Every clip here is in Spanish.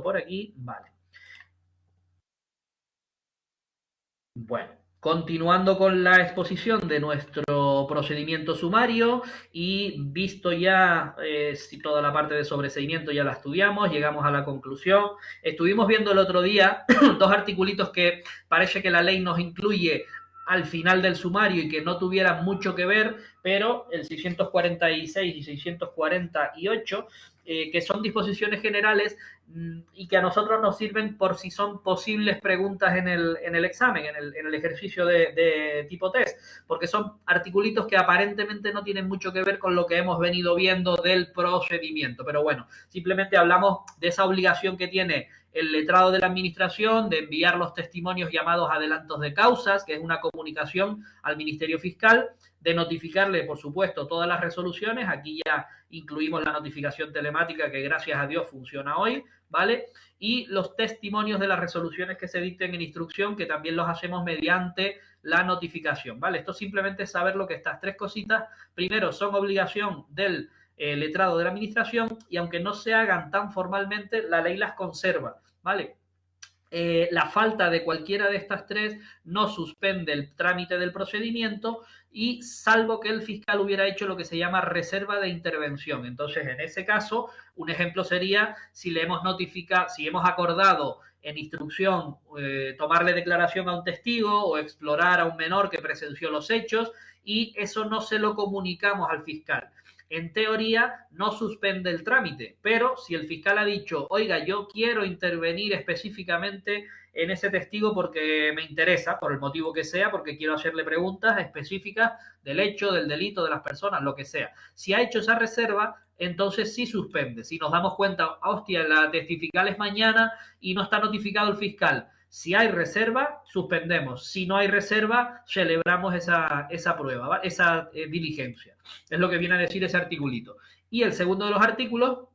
por aquí. Vale. Bueno, continuando con la exposición de nuestro procedimiento sumario y visto ya si toda la parte de sobreseimiento ya la estudiamos, llegamos a la conclusión. Estuvimos viendo el otro día dos articulitos que parece que la ley nos incluye al final del sumario y que no tuvieran mucho que ver, pero el 646 y 648, que son disposiciones generales y que a nosotros nos sirven por si son posibles preguntas en el examen, en el ejercicio de tipo test, porque son articulitos que aparentemente no tienen mucho que ver con lo que hemos venido viendo del procedimiento. Pero bueno, simplemente hablamos de esa obligación que tiene el letrado de la administración de enviar los testimonios llamados adelantos de causas, que es una comunicación al Ministerio Fiscal, de notificarle, por supuesto, todas las resoluciones. Aquí ya incluimos la notificación telemática que gracias a Dios funciona hoy, ¿vale? Y los testimonios de las resoluciones que se dicten en instrucción, que también los hacemos mediante la notificación, ¿vale? Esto simplemente es saber lo que estas tres cositas, primero, son obligación del letrado de la administración y aunque no se hagan tan formalmente, la ley las conserva, ¿vale? La falta de cualquiera de estas tres no suspende el trámite del procedimiento y salvo que el fiscal hubiera hecho lo que se llama reserva de intervención. Entonces, en ese caso, un ejemplo sería si le hemos notificado, si hemos acordado en instrucción tomarle declaración a un testigo o explorar a un menor que presenció los hechos y eso no se lo comunicamos al fiscal. En teoría no suspende el trámite, pero si el fiscal ha dicho, oiga, yo quiero intervenir específicamente en ese testigo porque me interesa, por el motivo que sea, porque quiero hacerle preguntas específicas del hecho, del delito, de las personas, lo que sea. Si ha hecho esa reserva, entonces sí suspende. Si nos damos cuenta, hostia, la testifical es mañana y no está notificado el fiscal. Si hay reserva, suspendemos. Si no hay reserva, celebramos esa prueba, ¿vale? Esa diligencia. Es lo que viene a decir ese articulito. Y el segundo de los artículos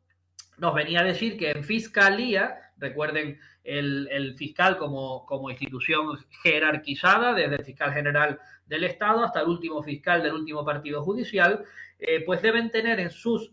nos venía a decir que en fiscalía, recuerden el fiscal como institución jerarquizada, desde el fiscal general del Estado hasta el último fiscal del último partido judicial, pues deben tener en sus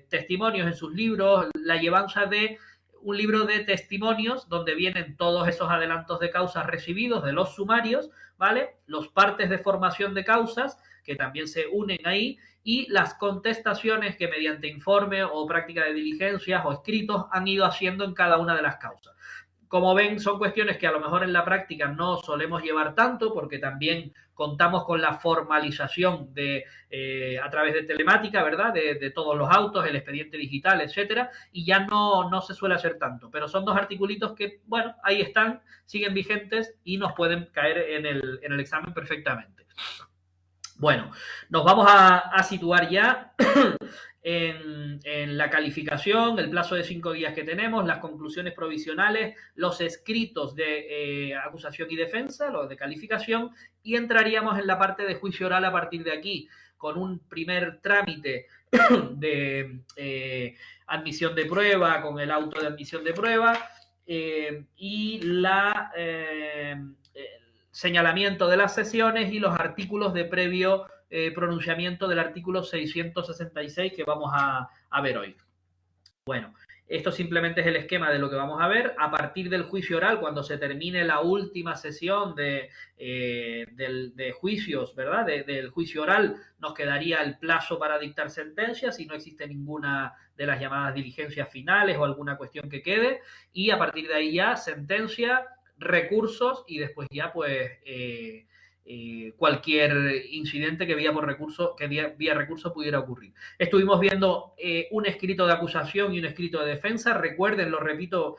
testimonios, en sus libros, la llevanza de un libro de testimonios donde vienen todos esos adelantos de causas recibidos de los sumarios, ¿vale? Los partes de formación de causas, que también se unen ahí, y las contestaciones que mediante informe o práctica de diligencias o escritos han ido haciendo en cada una de las causas. Como ven, son cuestiones que a lo mejor en la práctica no solemos llevar tanto porque también contamos con la formalización a través de telemática, ¿verdad? De todos los autos, el expediente digital, etcétera, y ya no se suele hacer tanto. Pero son dos articulitos que, bueno, ahí están, siguen vigentes y nos pueden caer en el examen perfectamente. Bueno, nos vamos a situar ya en la calificación, el plazo de 5 días que tenemos, las conclusiones provisionales, los escritos de acusación y defensa, los de calificación, y entraríamos en la parte de juicio oral a partir de aquí, con un primer trámite de admisión de prueba, con el auto de admisión de prueba, y la señalamiento de las sesiones y los artículos de previo pronunciamiento del artículo 666 que vamos a ver hoy. Bueno, esto simplemente es el esquema de lo que vamos a ver. A partir del juicio oral, cuando se termine la última sesión de juicios, ¿verdad? Del juicio oral, nos quedaría el plazo para dictar sentencia, si no existe ninguna de las llamadas diligencias finales o alguna cuestión que quede. Y a partir de ahí ya, sentencia, recursos y después ya, pues, cualquier incidente que vía recurso pudiera ocurrir. Estuvimos viendo un escrito de acusación y un escrito de defensa. Recuerden, lo repito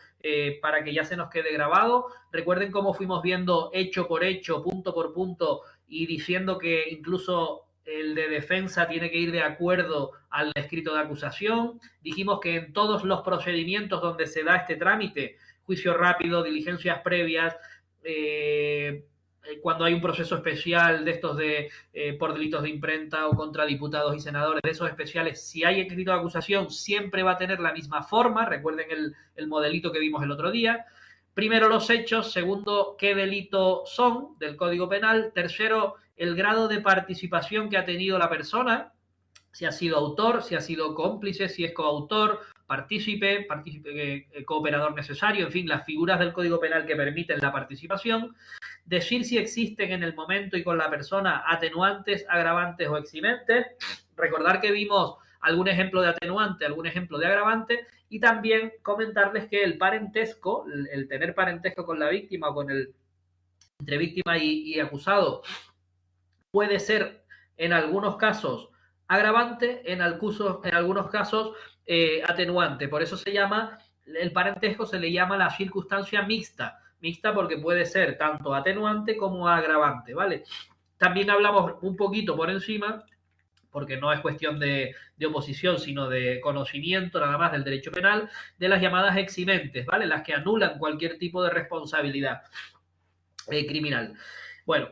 para que ya se nos quede grabado, recuerden cómo fuimos viendo hecho por hecho, punto por punto, y diciendo que incluso el de defensa tiene que ir de acuerdo al escrito de acusación. Dijimos que en todos los procedimientos donde se da este trámite, juicio rápido, diligencias previas, cuando hay un proceso especial de estos por delitos de imprenta o contra diputados y senadores, de esos especiales, si hay escrito de acusación, siempre va a tener la misma forma. Recuerden el modelito que vimos el otro día. Primero, los hechos. Segundo, qué delito son del Código Penal. Tercero, el grado de participación que ha tenido la persona, si ha sido autor, si ha sido cómplice, si es coautor, partícipe, cooperador necesario, en fin, las figuras del Código Penal que permiten la participación, decir si existen en el momento y con la persona atenuantes, agravantes o eximentes, recordar que vimos algún ejemplo de atenuante, algún ejemplo de agravante, y también comentarles que el parentesco, el tener parentesco con la víctima o con el entre víctima y acusado, puede ser en algunos casos agravante, en algunos casos atenuante. Por eso se llama, el parentesco se le llama la circunstancia mixta. Mixta porque puede ser tanto atenuante como agravante, ¿vale? También hablamos un poquito por encima, porque no es cuestión de oposición, sino de conocimiento nada más del derecho penal, de las llamadas eximentes, ¿vale? Las que anulan cualquier tipo de responsabilidad criminal. Bueno,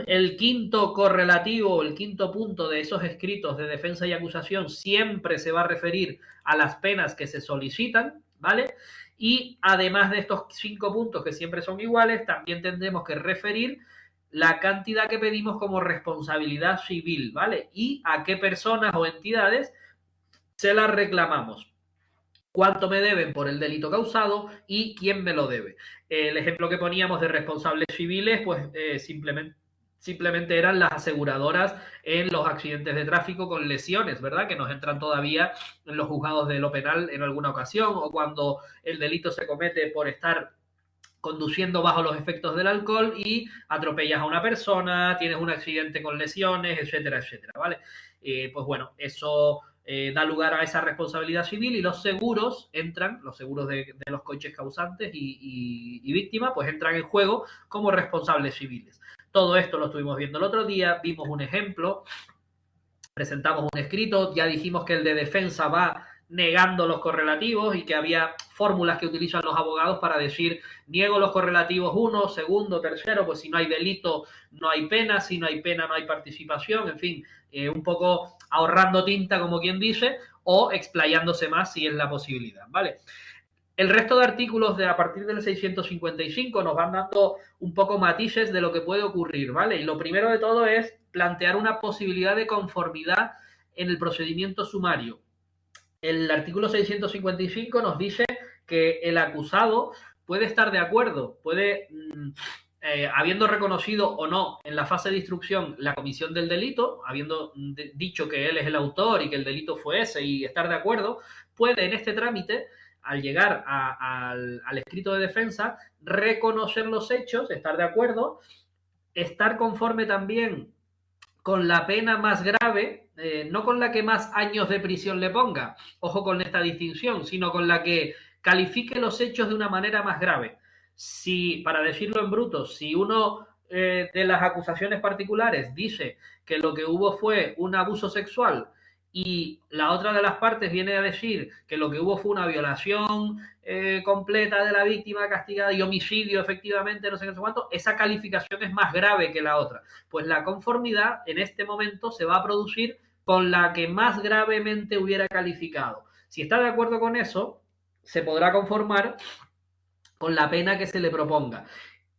el quinto correlativo, el quinto punto de esos escritos de defensa y acusación siempre se va a referir a las penas que se solicitan, ¿vale? Y además de estos 5 puntos que siempre son iguales, también tendremos que referir la cantidad que pedimos como responsabilidad civil, ¿vale? Y a qué personas o entidades se la reclamamos. Cuánto me deben por el delito causado y quién me lo debe. El ejemplo que poníamos de responsables civiles, pues simplemente eran las aseguradoras en los accidentes de tráfico con lesiones, ¿verdad? Que nos entran todavía en los juzgados de lo penal en alguna ocasión, o cuando el delito se comete por estar conduciendo bajo los efectos del alcohol y atropellas a una persona, tienes un accidente con lesiones, etcétera, etcétera, ¿vale? Pues bueno, eso da lugar a esa responsabilidad civil, y los seguros entran, los seguros de los coches causantes y víctimas, pues entran en juego como responsables civiles. Todo esto lo estuvimos viendo el otro día, vimos un ejemplo, presentamos un escrito, ya dijimos que el de defensa va negando los correlativos y que había fórmulas que utilizan los abogados para decir niego los correlativos 1, segundo, tercero, pues si no hay delito no hay pena, si no hay pena no hay participación, en fin, un poco ahorrando tinta como quien dice, o explayándose más si es la posibilidad, ¿vale? El resto de artículos a partir del 655 nos van dando un poco matices de lo que puede ocurrir, ¿vale? Y lo primero de todo es plantear una posibilidad de conformidad en el procedimiento sumario. El artículo 655 nos dice que el acusado puede estar de acuerdo, puede, habiendo reconocido o no en la fase de instrucción la comisión del delito, habiendo dicho que él es el autor y que el delito fue ese y estar de acuerdo, puede en este trámite, al llegar al escrito de defensa, reconocer los hechos, estar de acuerdo, estar conforme también con la pena más grave, no con la que más años de prisión le ponga, ojo con esta distinción, sino con la que califique los hechos de una manera más grave. Si, para decirlo en bruto, si uno de las acusaciones particulares dice que lo que hubo fue un abuso sexual y la otra de las partes viene a decir que lo que hubo fue una violación completa de la víctima castigada y homicidio, efectivamente, no sé qué, no sé cuánto, esa calificación es más grave que la otra. Pues la conformidad en este momento se va a producir con la que más gravemente hubiera calificado. Si está de acuerdo con eso, se podrá conformar con la pena que se le proponga.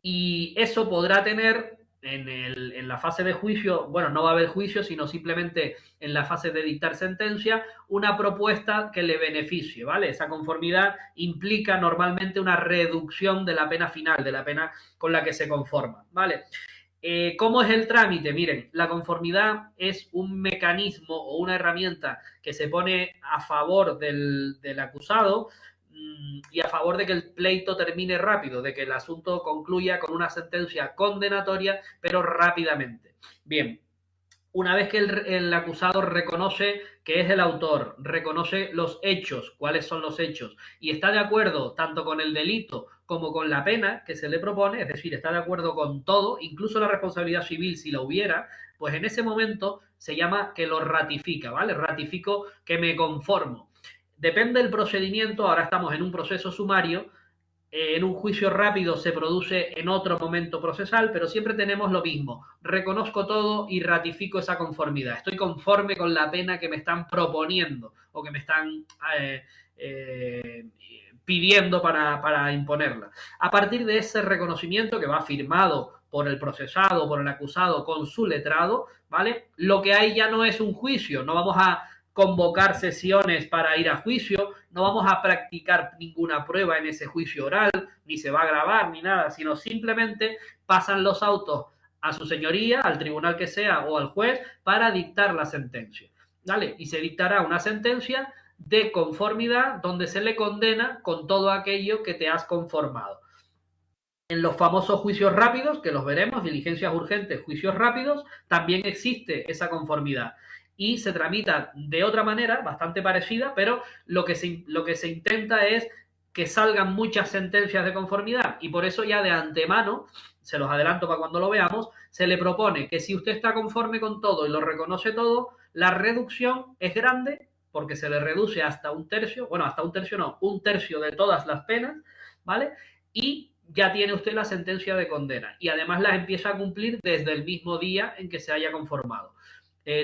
Y eso podrá tener en la fase de juicio, bueno, no va a haber juicio, sino simplemente en la fase de dictar sentencia, una propuesta que le beneficie, ¿vale? Esa conformidad implica normalmente una reducción de la pena final, de la pena con la que se conforma, ¿vale? ¿Cómo es el trámite? Miren, la conformidad es un mecanismo o una herramienta que se pone a favor del acusado y a favor de que el pleito termine rápido, de que el asunto concluya con una sentencia condenatoria, pero rápidamente. Bien, una vez que el acusado reconoce que es el autor, reconoce los hechos, cuáles son los hechos, y está de acuerdo tanto con el delito como con la pena que se le propone, es decir, está de acuerdo con todo, incluso la responsabilidad civil si la hubiera, pues en ese momento se llama que lo ratifica, ¿vale? Ratifico que me conformo. Depende del procedimiento, ahora estamos en un proceso sumario, en un juicio rápido se produce en otro momento procesal, pero siempre tenemos lo mismo. Reconozco todo y ratifico esa conformidad. Estoy conforme con la pena que me están proponiendo o que me están pidiendo para imponerla. A partir de ese reconocimiento que va firmado por el procesado, por el acusado, con su letrado, ¿vale? Lo que hay ya no es un juicio, no vamos a convocar sesiones para ir a juicio, no vamos a practicar ninguna prueba en ese juicio oral, ni se va a grabar ni nada, sino simplemente pasan los autos a su señoría, al tribunal que sea o al juez para dictar la sentencia. ¿Vale? Y se dictará una sentencia de conformidad donde se le condena con todo aquello que te has conformado. En los famosos juicios rápidos, que los veremos, diligencias urgentes, juicios rápidos, también existe esa conformidad y se tramita de otra manera, bastante parecida, pero lo que se intenta es que salgan muchas sentencias de conformidad y por eso ya de antemano, se los adelanto para cuando lo veamos, se le propone que si usted está conforme con todo y lo reconoce todo, la reducción es grande porque se le reduce hasta un tercio, bueno, hasta un tercio no, un tercio de todas las penas, ¿vale? Y ya tiene usted la sentencia de condena y además la empieza a cumplir desde el mismo día en que se haya conformado.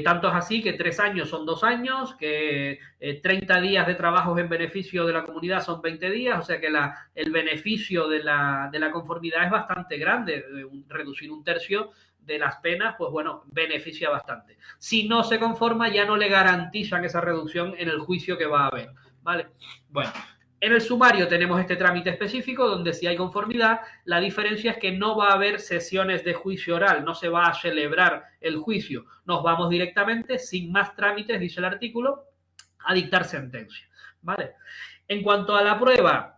Tanto es así que 3 años son 2 años, que 30 días de trabajos en beneficio de la comunidad son 20 días, o sea que el beneficio de la conformidad es bastante grande. Reducir un tercio de las penas, pues bueno, beneficia bastante. Si no se conforma, ya no le garantizan esa reducción en el juicio que va a haber, ¿vale? Bueno, en el sumario tenemos este trámite específico donde si hay conformidad, la diferencia es que no va a haber sesiones de juicio oral, no se va a celebrar el juicio. Nos vamos directamente, sin más trámites, dice el artículo, a dictar sentencia. ¿Vale? En cuanto a la prueba,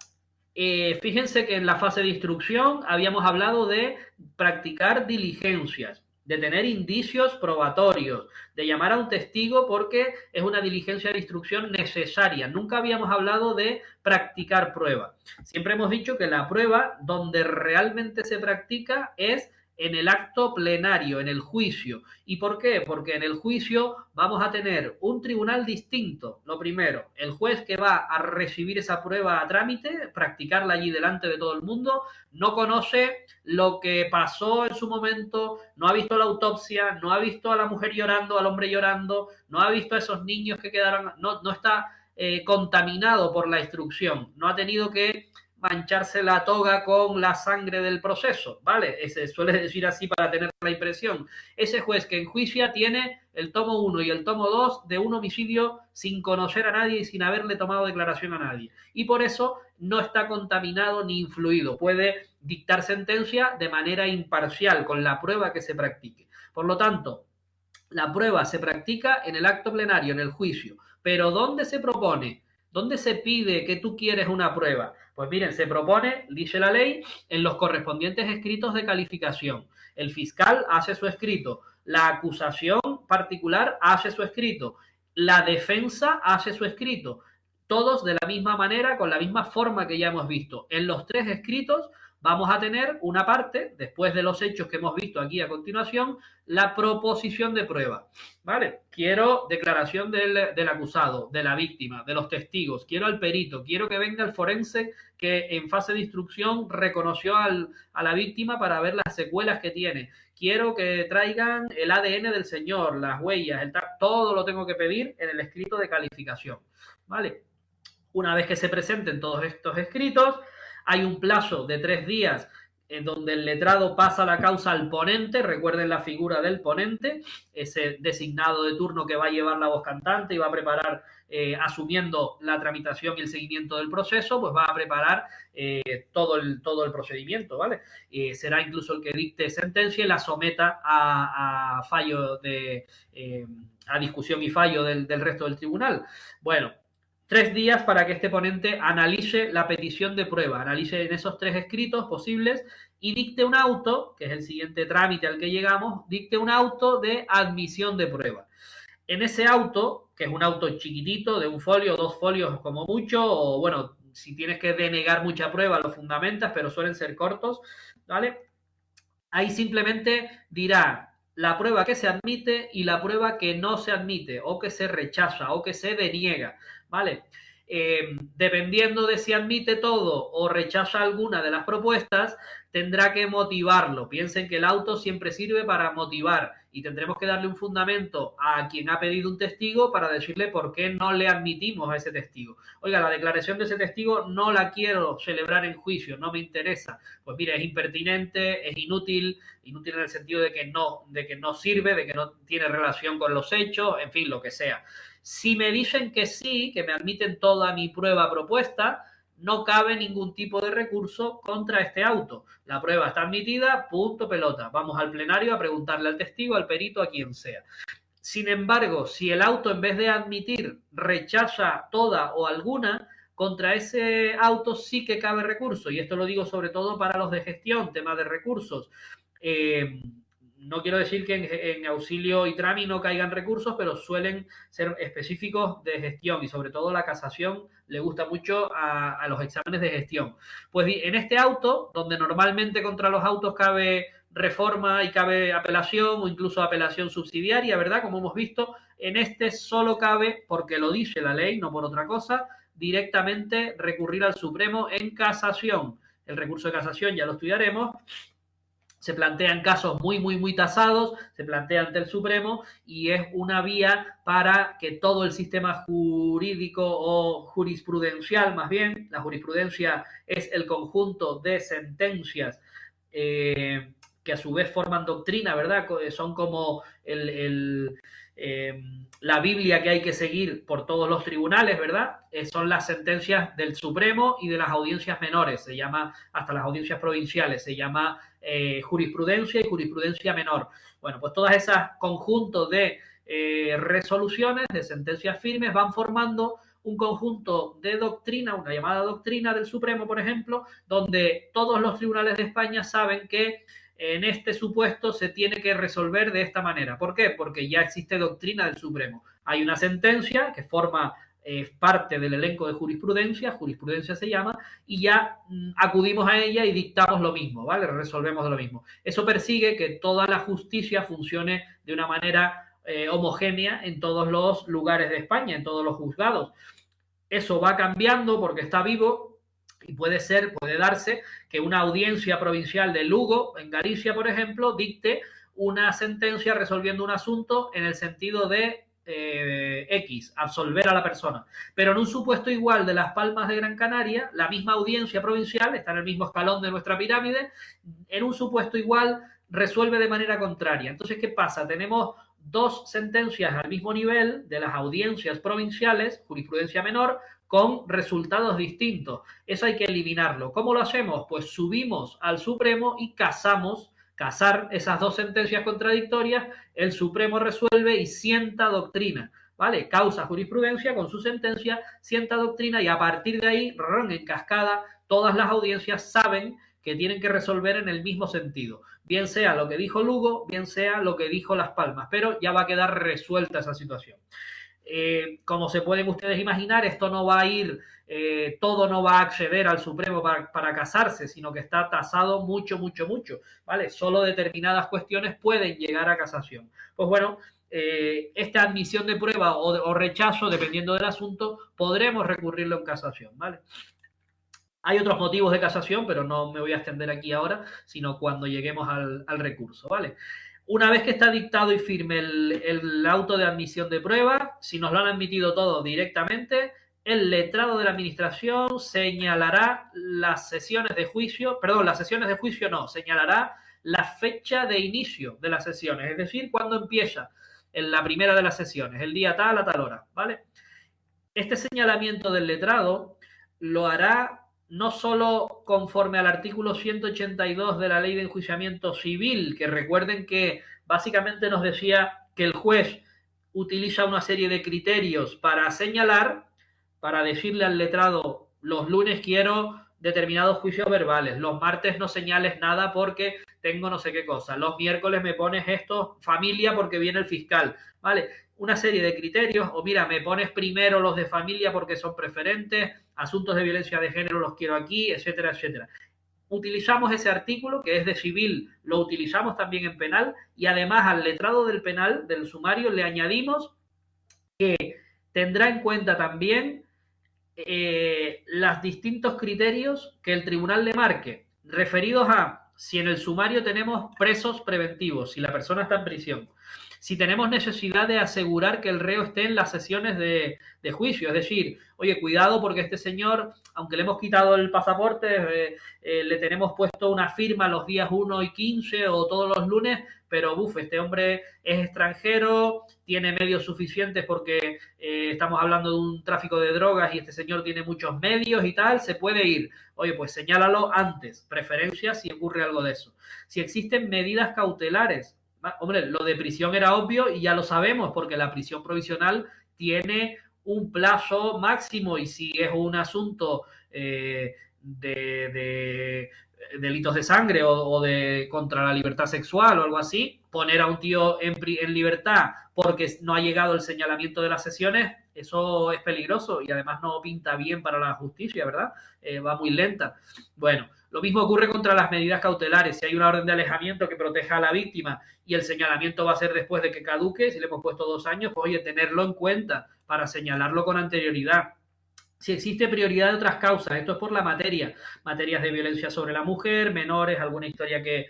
fíjense que en la fase de instrucción habíamos hablado de practicar diligencias, de tener indicios probatorios, de llamar a un testigo porque es una diligencia de instrucción necesaria. Nunca habíamos hablado de practicar prueba. Siempre hemos dicho que la prueba donde realmente se practica es en el acto plenario, en el juicio. ¿Y por qué? Porque en el juicio vamos a tener un tribunal distinto. Lo primero, el juez que va a recibir esa prueba a trámite, practicarla allí delante de todo el mundo, no conoce lo que pasó en su momento, no ha visto la autopsia, no ha visto a la mujer llorando, al hombre llorando, no ha visto a esos niños que quedaron, no está contaminado por la instrucción, no ha tenido que mancharse la toga con la sangre del proceso, ¿vale? Se suele decir así para tener la impresión. Ese juez que enjuicia tiene el tomo 1 y el tomo 2 de un homicidio sin conocer a nadie y sin haberle tomado declaración a nadie. Y por eso no está contaminado ni influido. Puede dictar sentencia de manera imparcial con la prueba que se practique. Por lo tanto, la prueba se practica en el acto plenario, en el juicio. Pero ¿dónde se propone? ¿Dónde se pide que tú quieres una prueba? Pues miren, se propone, dice la ley, en los correspondientes escritos de calificación. El fiscal hace su escrito, la acusación particular hace su escrito, la defensa hace su escrito. Todos de la misma manera, con la misma forma que ya hemos visto. En los 3 escritos vamos a tener una parte, después de los hechos que hemos visto aquí a continuación, la proposición de prueba. ¿Vale? Quiero declaración del acusado, de la víctima, de los testigos, quiero al perito, quiero que venga el forense que en fase de instrucción reconoció a la víctima para ver las secuelas que tiene. Quiero que traigan el ADN del señor, las huellas, todo lo tengo que pedir en el escrito de calificación. ¿Vale? Una vez que se presenten todos estos escritos, hay un plazo de 3 días en donde el letrado pasa la causa al ponente, recuerden la figura del ponente, ese designado de turno que va a llevar la voz cantante y va a preparar, asumiendo la tramitación y el seguimiento del proceso, pues va a preparar todo el procedimiento, ¿vale? Será incluso el que dicte sentencia y la someta a fallo a discusión y fallo del resto del tribunal. Bueno, 3 días para que este ponente analice la petición de prueba, analice en esos 3 escritos posibles y dicte un auto, que es el siguiente trámite al que llegamos, dicte un auto de admisión de prueba. En ese auto, que es un auto chiquitito, de un folio, 2 folios como mucho, o bueno, si tienes que denegar mucha prueba lo fundamentas, pero suelen ser cortos, ¿vale? Ahí simplemente dirá la prueba que se admite y la prueba que no se admite, o que se rechaza, o que se deniega, ¿vale? Dependiendo de si admite todo o rechaza alguna de las propuestas, tendrá que motivarlo. Piensen que el auto siempre sirve para motivar y tendremos que darle un fundamento a quien ha pedido un testigo para decirle por qué no le admitimos a ese testigo. Oiga, la declaración de ese testigo no la quiero celebrar en juicio, no me interesa. Pues mira, es impertinente, es inútil en el sentido de que no sirve, de que no tiene relación con los hechos, en fin, lo que sea. Si me dicen que sí, que me admiten toda mi prueba propuesta, no cabe ningún tipo de recurso contra este auto. La prueba está admitida, punto pelota. Vamos al plenario a preguntarle al testigo, al perito, a quien sea. Sin embargo, si el auto en vez de admitir rechaza toda o alguna, contra ese auto sí que cabe recurso. Y esto lo digo sobre todo para los de gestión, tema de recursos. Eh, no quiero decir que en auxilio y trámite no caigan recursos, pero suelen ser específicos de gestión y sobre todo la casación le gusta mucho a los exámenes de gestión. Pues en este auto, donde normalmente contra los autos cabe reforma y cabe apelación o incluso apelación subsidiaria, ¿verdad? Como hemos visto, en este solo cabe, porque lo dice la ley, no por otra cosa, directamente recurrir al Supremo en casación. El recurso de casación ya lo estudiaremos. Se plantean casos muy tasados, se plantea ante el Supremo y es una vía para que todo el sistema jurídico o jurisprudencial, más bien, la jurisprudencia es el conjunto de sentencias que a su vez forman doctrina, ¿verdad? Son como la Biblia que hay que seguir por todos los tribunales, ¿verdad? Son las sentencias del Supremo y de las audiencias menores, se llama, hasta las audiencias provinciales, se llama jurisprudencia y jurisprudencia menor. Bueno, pues todas esas conjuntos de resoluciones, de sentencias firmes, van formando un conjunto de doctrina, una llamada doctrina del Supremo, por ejemplo, donde todos los tribunales de España saben que en este supuesto se tiene que resolver de esta manera. ¿Por qué? Porque ya existe doctrina del Supremo. Hay una sentencia que forma parte del elenco de jurisprudencia se llama, y ya acudimos a ella y dictamos lo mismo, ¿vale? Resolvemos lo mismo. Eso persigue que toda la justicia funcione de una manera homogénea en todos los lugares de España, en todos los juzgados. Eso va cambiando porque está vivo y puede darse que una audiencia provincial de Lugo, en Galicia, por ejemplo, dicte una sentencia resolviendo un asunto en el sentido de X, absolver a la persona. Pero en un supuesto igual de Las Palmas de Gran Canaria, la misma audiencia provincial, está en el mismo escalón de nuestra pirámide, en un supuesto igual resuelve de manera contraria. Entonces, ¿qué pasa? Tenemos dos sentencias al mismo nivel de las audiencias provinciales, jurisprudencia menor, con resultados distintos. Eso hay que eliminarlo. ¿Cómo lo hacemos? Pues subimos al Supremo y casar esas dos sentencias contradictorias, el Supremo resuelve y sienta doctrina, ¿vale? Causa jurisprudencia con su sentencia, sienta doctrina y a partir de ahí, en cascada, todas las audiencias saben que tienen que resolver en el mismo sentido. Bien sea lo que dijo Lugo, bien sea lo que dijo Las Palmas, pero ya va a quedar resuelta esa situación. Como se pueden ustedes imaginar, esto no va a ir, todo no va a acceder al Supremo para casarse, sino que está tasado mucho, ¿vale? Solo determinadas cuestiones pueden llegar a casación. Pues bueno, esta admisión de prueba o rechazo, dependiendo del asunto, podremos recurrirlo en casación, ¿vale? Hay otros motivos de casación, pero no me voy a extender aquí ahora, sino cuando lleguemos al recurso, ¿vale? Una vez que está dictado y firme el auto de admisión de prueba, si nos lo han admitido todo directamente, el letrado de la administración señalará las sesiones de juicio, señalará la fecha de inicio de las sesiones, es decir, cuándo empieza en la primera de las sesiones, el día tal a tal hora, ¿vale? Este señalamiento del letrado lo hará no solo conforme al artículo 182 de la Ley de Enjuiciamiento Civil, que recuerden que básicamente nos decía que el juez utiliza una serie de criterios para señalar, para decirle al letrado, los lunes quiero determinados juicios verbales, los martes no señales nada porque tengo no sé qué cosa, los miércoles me pones esto, familia porque viene el fiscal, ¿vale? Una serie de criterios, o mira, me pones primero los de familia porque son preferentes, asuntos de violencia de género los quiero aquí, etcétera, etcétera. Utilizamos ese artículo que es de civil, lo utilizamos también en penal y además al letrado del penal, del sumario, le añadimos que tendrá en cuenta también los distintos criterios que el tribunal le marque, referidos a si en el sumario tenemos presos preventivos, si la persona está en prisión, si tenemos necesidad de asegurar que el reo esté en las sesiones de juicio, es decir, oye, cuidado porque este señor, aunque le hemos quitado el pasaporte, le tenemos puesto una firma los días 1 y 15 o todos los lunes, pero este hombre es extranjero, tiene medios suficientes porque estamos hablando de un tráfico de drogas y este señor tiene muchos medios y tal, se puede ir. Oye, pues señálalo antes, preferencia si ocurre algo de eso. Si existen medidas cautelares, hombre, lo de prisión era obvio y ya lo sabemos porque la prisión provisional tiene un plazo máximo y si es un asunto de delitos de sangre o de contra la libertad sexual o algo así, poner a un tío en libertad porque no ha llegado el señalamiento de las sesiones, eso es peligroso y además no pinta bien para la justicia, ¿verdad? Va muy lenta. Bueno, lo mismo ocurre contra las medidas cautelares. Si hay una orden de alejamiento que proteja a la víctima y el señalamiento va a ser después de que caduque, si le hemos puesto 2 años, pues oye, tenerlo en cuenta para señalarlo con anterioridad. Si existe prioridad de otras causas, esto es por la materias de violencia sobre la mujer, menores, alguna historia que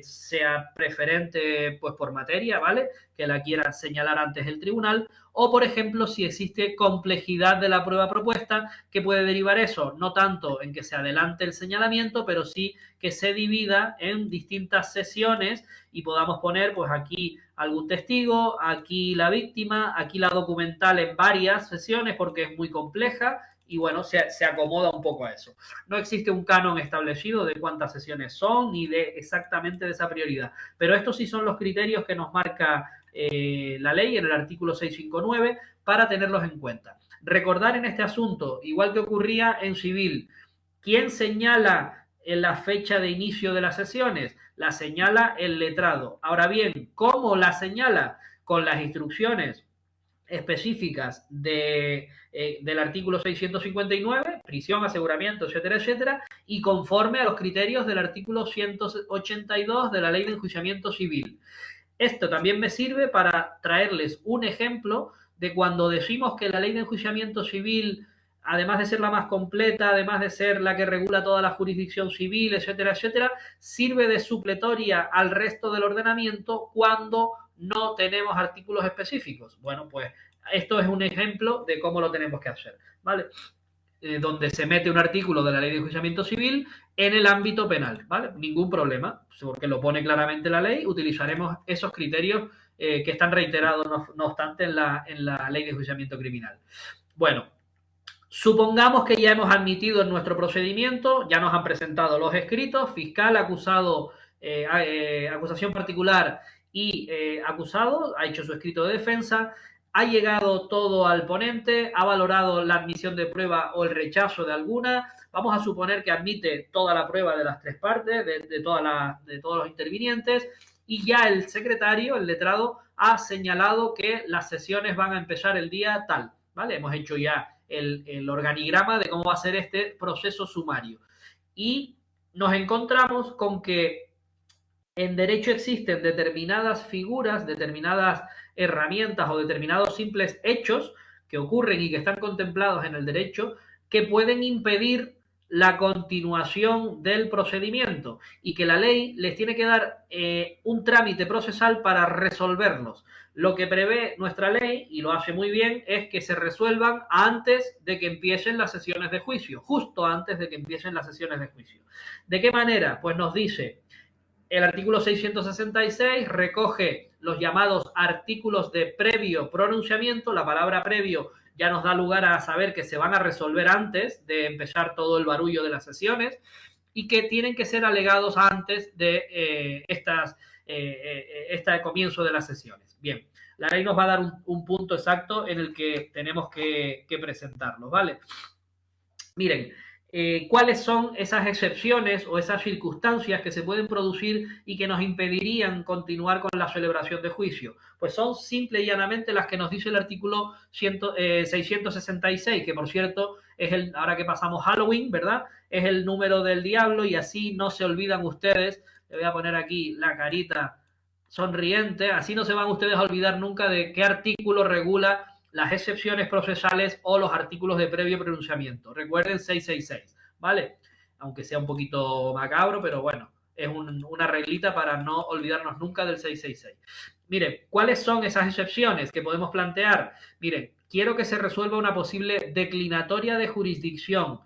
sea preferente pues por materia, ¿vale? Que la quiera señalar antes el tribunal, o por ejemplo, si existe complejidad de la prueba propuesta, que puede derivar eso, no tanto en que se adelante el señalamiento, pero sí que se divida en distintas sesiones y podamos poner pues aquí algún testigo, aquí la víctima, aquí la documental en varias sesiones porque es muy compleja y bueno, se acomoda un poco a eso. No existe un canon establecido de cuántas sesiones son ni de exactamente de esa prioridad, pero estos sí son los criterios que nos marca la ley en el artículo 659 para tenerlos en cuenta. Recordar en este asunto, igual que ocurría en civil, ¿quién señala en la fecha de inicio de las sesiones? La señala el letrado. Ahora bien, ¿cómo la señala? Con las instrucciones específicas del artículo 659, prisión, aseguramiento, etcétera, etcétera, y conforme a los criterios del artículo 182 de la Ley de Enjuiciamiento Civil. Esto también me sirve para traerles un ejemplo de cuando decimos que la Ley de Enjuiciamiento Civil, además de ser la más completa, además de ser la que regula toda la jurisdicción civil, etcétera, etcétera, sirve de supletoria al resto del ordenamiento cuando no tenemos artículos específicos. Bueno, pues esto es un ejemplo de cómo lo tenemos que hacer, ¿vale? Donde se mete un artículo de la Ley de Enjuiciamiento Civil en el ámbito penal, ¿vale? Ningún problema, porque lo pone claramente la ley, utilizaremos esos criterios que están reiterados, no obstante, en la Ley de Enjuiciamiento Criminal. Bueno, supongamos que ya hemos admitido en nuestro procedimiento, ya nos han presentado los escritos, fiscal, acusado, acusación particular y acusado, ha hecho su escrito de defensa, ha llegado todo al ponente, ha valorado la admisión de prueba o el rechazo de alguna, vamos a suponer que admite toda la prueba de las 3 partes, de todos los intervinientes, y ya el secretario, el letrado, ha señalado que las sesiones van a empezar el día tal, ¿vale? Hemos hecho ya el organigrama de cómo va a ser este proceso sumario. Y nos encontramos con que en derecho existen determinadas figuras, determinadas herramientas o determinados simples hechos que ocurren y que están contemplados en el derecho que pueden impedir la continuación del procedimiento y que la ley les tiene que dar un trámite procesal para resolverlos. Lo que prevé nuestra ley, y lo hace muy bien, es que se resuelvan antes de que empiecen las sesiones de juicio, justo antes de que empiecen las sesiones de juicio. ¿De qué manera? Pues nos dice, el artículo 666 recoge los llamados artículos de previo pronunciamiento. La palabra previo ya nos da lugar a saber que se van a resolver antes de empezar todo el barullo de las sesiones y que tienen que ser alegados antes de este comienzo de las sesiones. Bien, la ley nos va a dar un punto exacto en el que tenemos que presentarlo, ¿vale? Miren, ¿cuáles son esas excepciones o esas circunstancias que se pueden producir y que nos impedirían continuar con la celebración de juicio? Pues son simple y llanamente las que nos dice el artículo 666, que por cierto es ahora que pasamos Halloween, ¿verdad? Es el número del diablo y así no se olvidan ustedes. Le voy a poner aquí la carita sonriente, así no se van ustedes a olvidar nunca de qué artículo regula las excepciones procesales o los artículos de previo pronunciamiento. Recuerden 666, ¿vale? Aunque sea un poquito macabro, pero bueno, es una reglita para no olvidarnos nunca del 666. Miren, ¿cuáles son esas excepciones que podemos plantear? Miren, quiero que se resuelva una posible declinatoria de jurisdicción.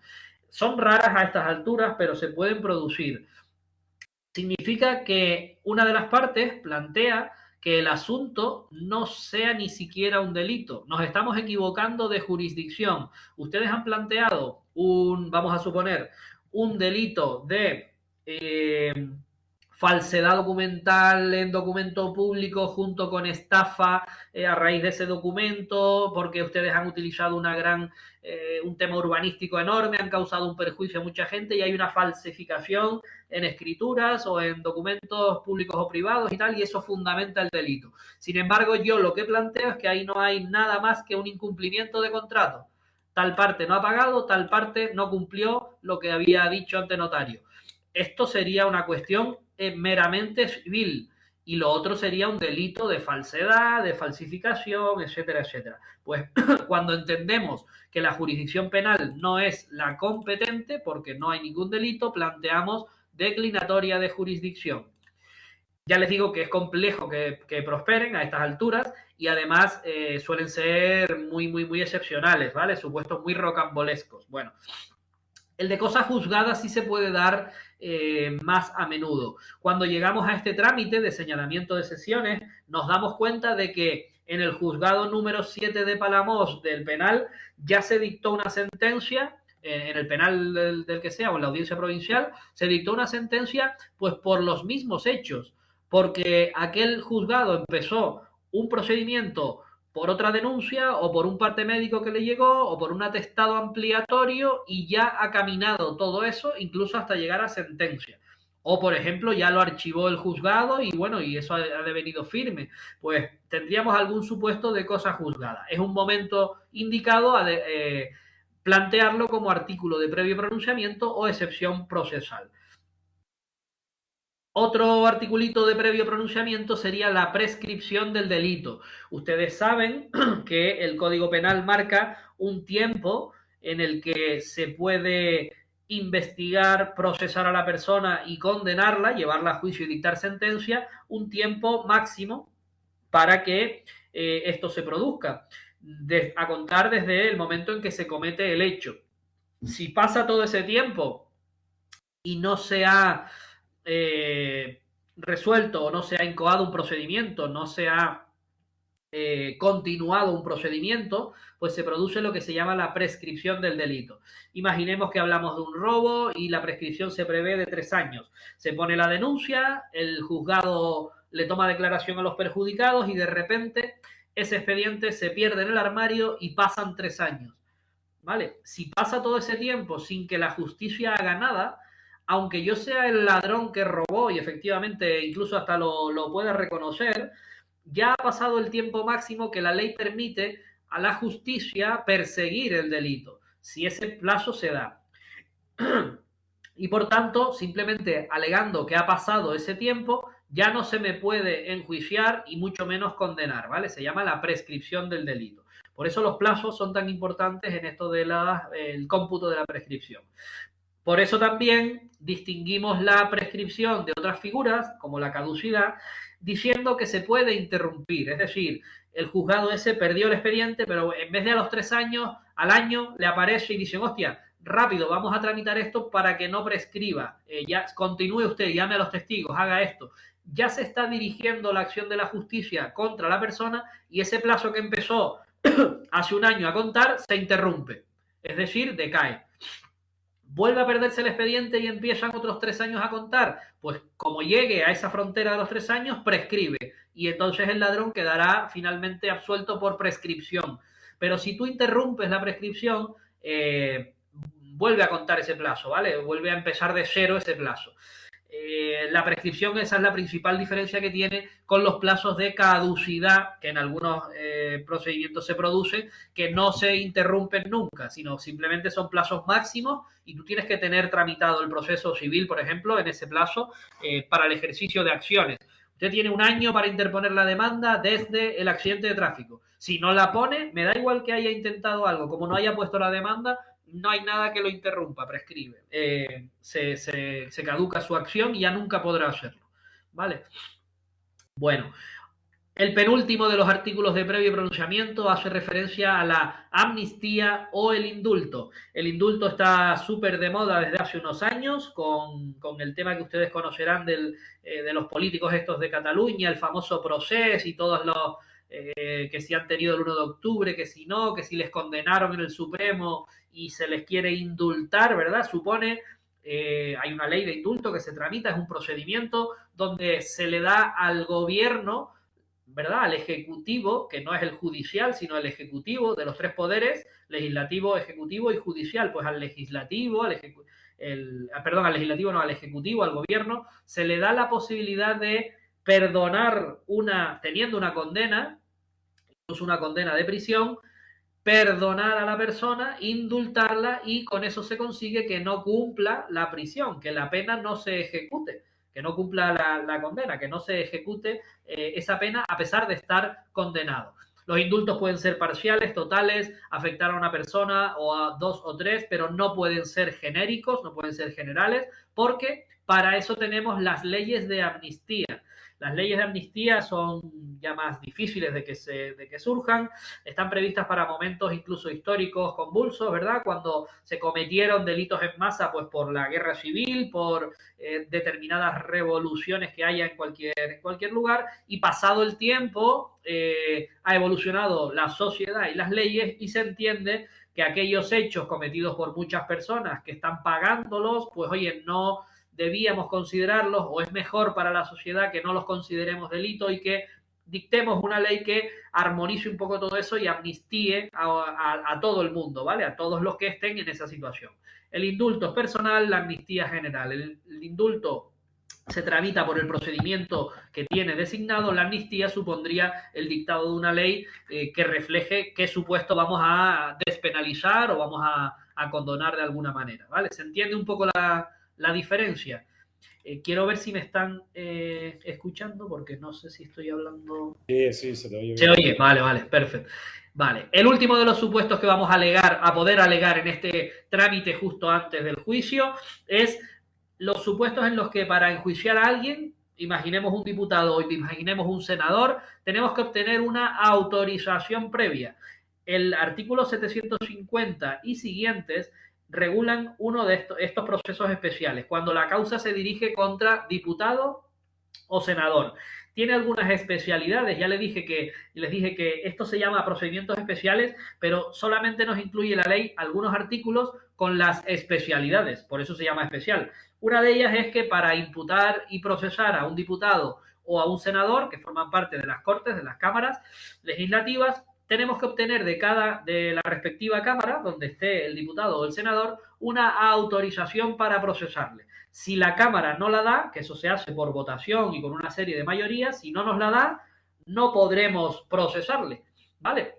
Son raras a estas alturas, pero se pueden producir. Significa que una de las partes plantea que el asunto no sea ni siquiera un delito. Nos estamos equivocando de jurisdicción. Ustedes han planteado vamos a suponer, un delito de falsedad documental en documento público junto con estafa a raíz de ese documento, porque ustedes han utilizado un tema urbanístico enorme, han causado un perjuicio a mucha gente y hay una falsificación en escrituras o en documentos públicos o privados y tal, y eso fundamenta el delito. Sin embargo, yo lo que planteo es que ahí no hay nada más que un incumplimiento de contrato. Tal parte no ha pagado, tal parte no cumplió lo que había dicho ante notario. Esto sería una cuestión meramente civil y lo otro sería un delito de falsedad, de falsificación, etcétera, etcétera. Pues cuando entendemos que la jurisdicción penal no es la competente porque no hay ningún delito, planteamos declinatoria de jurisdicción. Ya les digo que es complejo que prosperen a estas alturas y además suelen ser muy excepcionales, ¿vale? Supuestos muy rocambolescos. Bueno, el de cosas juzgadas sí se puede dar más a menudo. Cuando llegamos a este trámite de señalamiento de sesiones, nos damos cuenta de que en el juzgado número 7 de Palamós del penal ya se dictó una sentencia, en el penal del que sea o en la audiencia provincial, se dictó una sentencia pues por los mismos hechos, porque aquel juzgado empezó un procedimiento por otra denuncia o por un parte médico que le llegó o por un atestado ampliatorio y ya ha caminado todo eso incluso hasta llegar a sentencia. O, por ejemplo, ya lo archivó el juzgado y bueno, y eso ha devenido firme. Pues tendríamos algún supuesto de cosa juzgada. Es un momento indicado a plantearlo como artículo de previo pronunciamiento o excepción procesal. Otro articulito de previo pronunciamiento sería la prescripción del delito. Ustedes saben que el Código Penal marca un tiempo en el que se puede investigar, procesar a la persona y condenarla, llevarla a juicio y dictar sentencia, un tiempo máximo para que esto se produzca, a contar desde el momento en que se comete el hecho. Si pasa todo ese tiempo y no se ha resuelto o no se ha incoado un procedimiento, no se ha continuado un procedimiento, pues se produce lo que se llama la prescripción del delito. Imaginemos que hablamos de un robo y la prescripción se prevé de 3 años. Se pone la denuncia, el juzgado le toma declaración a los perjudicados y de repente ese expediente se pierde en el armario y pasan 3 años. ¿Vale? Si pasa todo ese tiempo sin que la justicia haga nada, aunque yo sea el ladrón que robó y efectivamente incluso hasta lo pueda reconocer, ya ha pasado el tiempo máximo que la ley permite a la justicia perseguir el delito, si ese plazo se da. Y por tanto, simplemente alegando que ha pasado ese tiempo, ya no se me puede enjuiciar y mucho menos condenar, ¿vale? Se llama la prescripción del delito. Por eso los plazos son tan importantes en esto del cómputo de la prescripción. Por eso también distinguimos la prescripción de otras figuras, como la caducidad, diciendo que se puede interrumpir. Es decir, el juzgado ese perdió el expediente, pero en vez de a los 3 años, al año le aparece y dicen, hostia, rápido, vamos a tramitar esto para que no prescriba. Ya continúe usted, llame a los testigos, haga esto. Ya se está dirigiendo la acción de la justicia contra la persona y ese plazo que empezó hace un año a contar se interrumpe. Es decir, decae. ¿Vuelve a perderse el expediente y empiezan otros 3 años a contar? Pues como llegue a esa frontera de los 3 años, prescribe. Y entonces el ladrón quedará finalmente absuelto por prescripción. Pero si tú interrumpes la prescripción, vuelve a contar ese plazo, ¿vale? Vuelve a empezar de cero ese plazo. La prescripción, esa es la principal diferencia que tiene con los plazos de caducidad que en algunos procedimientos se producen, que no se interrumpen nunca, sino simplemente son plazos máximos y tú tienes que tener tramitado el proceso civil, por ejemplo, en ese plazo para el ejercicio de acciones. Usted tiene un año para interponer la demanda desde el accidente de tráfico. Si no la pone, me da igual que haya intentado algo. Como no haya puesto la demanda, no hay nada que lo interrumpa, prescribe. Se caduca su acción y ya nunca podrá hacerlo. ¿Vale? Bueno, El penúltimo de los artículos de previo pronunciamiento hace referencia a la amnistía o el indulto. El indulto está súper de moda desde hace unos años con el tema que ustedes conocerán de los políticos estos de Cataluña, el famoso proceso y todos los que si han tenido el 1 de octubre, que si no, que si les condenaron en el Supremo y se les quiere indultar, ¿verdad? Supone hay una ley de indulto que se tramita, es un procedimiento donde se le da al gobierno, ¿verdad? Al ejecutivo, que no es el judicial, sino el ejecutivo de los tres poderes, legislativo, ejecutivo y judicial, pues al legislativo, al legislativo no, al ejecutivo, al gobierno, se le da la posibilidad de perdonar teniendo una condena, incluso una condena de prisión, perdonar a la persona, indultarla y con eso se consigue que no cumpla la prisión, que la pena no se ejecute, que no cumpla la condena, que no se ejecute esa pena a pesar de estar condenado. Los indultos pueden ser parciales, totales, afectar a una persona o a dos o tres, pero no pueden ser genéricos, no pueden ser generales, porque para eso tenemos las leyes de amnistía. Las leyes de amnistía son ya más difíciles de que surjan, están previstas para momentos incluso históricos convulsos, ¿verdad? Cuando se cometieron delitos en masa, pues por la guerra civil, por determinadas revoluciones que haya en cualquier lugar, y pasado el tiempo ha evolucionado la sociedad y las leyes y se entiende que aquellos hechos cometidos por muchas personas que están pagándolos, pues oye, no debíamos considerarlos o es mejor para la sociedad que no los consideremos delito y que dictemos una ley que armonice un poco todo eso y amnistíe a todo el mundo, ¿vale? A todos los que estén en esa situación. El indulto es personal, la amnistía general. El indulto se tramita por el procedimiento que tiene designado, la amnistía supondría el dictado de una ley que refleje qué supuesto vamos a despenalizar o vamos a condonar de alguna manera, ¿vale? ¿Se entiende un poco la diferencia? Quiero ver si me están escuchando porque no sé si estoy hablando. Sí, sí, se te oye Se bien. oye, vale, vale, perfecto. Vale, el último de los supuestos que vamos a poder alegar en este trámite justo antes del juicio, es los supuestos en los que para enjuiciar a alguien, imaginemos un diputado o imaginemos un senador, tenemos que obtener una autorización previa. El artículo 750 y siguientes regulan uno de estos procesos especiales, cuando la causa se dirige contra diputado o senador. Tiene algunas especialidades, ya les dije que esto se llama procedimientos especiales, pero solamente nos incluye la ley algunos artículos con las especialidades, por eso se llama especial. Una de ellas es que para imputar y procesar a un diputado o a un senador, que forman parte de las Cortes, de las cámaras legislativas, tenemos que obtener de la respectiva cámara, donde esté el diputado o el senador, una autorización para procesarle. Si la Cámara no la da, que eso se hace por votación y con una serie de mayorías, si no nos la da, no podremos procesarle, ¿vale?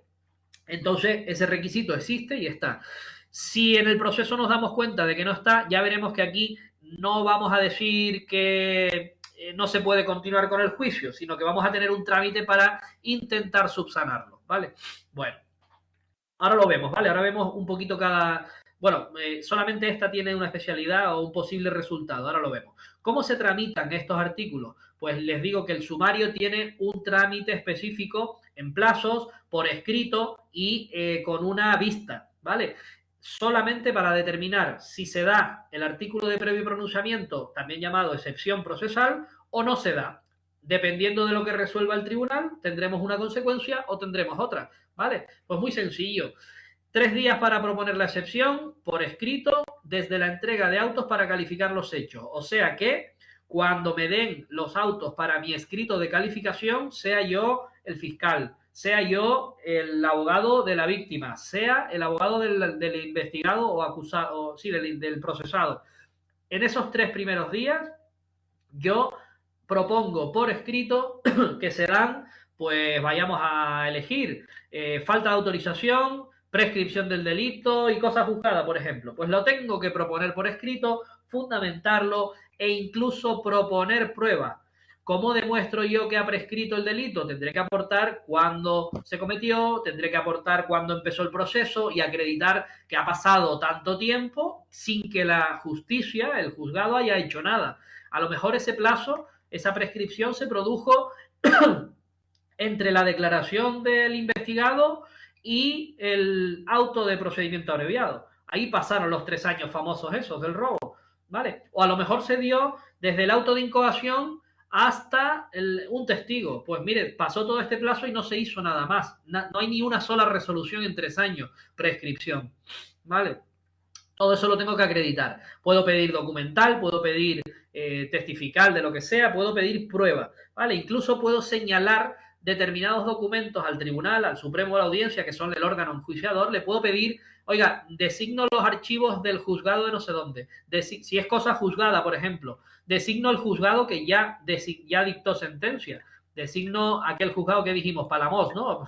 Entonces, ese requisito existe y está. Si en el proceso nos damos cuenta de que no está, ya veremos que aquí no vamos a decir que no se puede continuar con el juicio, sino que vamos a tener un trámite para intentar subsanarlo, ¿vale? Bueno, ahora lo vemos, ¿vale? Ahora vemos un poquito cada. Bueno, solamente esta tiene una especialidad o un posible resultado, ahora lo vemos. ¿Cómo se tramitan estos artículos? Pues les digo que el sumario tiene un trámite específico en plazos, por escrito y con una vista, ¿vale? Solamente para determinar si se da el artículo de previo pronunciamiento, también llamado excepción procesal, o no se da. Dependiendo de lo que resuelva el tribunal, tendremos una consecuencia o tendremos otra, ¿vale? Pues muy sencillo. 3 días para proponer la excepción por escrito desde la entrega de autos para calificar los hechos. O sea que cuando me den los autos para mi escrito de calificación, sea yo el fiscal, sea yo el abogado de la víctima, sea el abogado del investigado o acusado, sí, del procesado. En esos 3 primeros días, yo propongo por escrito que serán, pues vayamos a elegir falta de autorización, prescripción del delito y cosas juzgadas, por ejemplo. Pues lo tengo que proponer por escrito, fundamentarlo e incluso proponer pruebas. ¿Cómo demuestro yo que ha prescrito el delito? Tendré que aportar cuándo se cometió, tendré que aportar cuándo empezó el proceso y acreditar que ha pasado tanto tiempo sin que la justicia, el juzgado, haya hecho nada. A lo mejor ese plazo, esa prescripción se produjo entre la declaración del investigado y el auto de procedimiento abreviado. Ahí pasaron los 3 años famosos esos del robo, ¿vale? O a lo mejor se dio desde el auto de incoación hasta un testigo. Pues mire, pasó todo este plazo y no se hizo nada más. No hay ni una sola resolución en 3 años, prescripción, ¿vale? Todo eso lo tengo que acreditar. Puedo pedir documental, puedo pedir testifical de lo que sea, puedo pedir prueba, ¿vale? Incluso puedo señalar determinados documentos al tribunal, al Supremo de la Audiencia, que son el órgano enjuiciador, le puedo pedir, oiga, designo los archivos del juzgado de no sé dónde. Si es cosa juzgada, por ejemplo, designo el juzgado que ya dictó sentencia. Designo aquel juzgado que dijimos, Palamos, ¿no?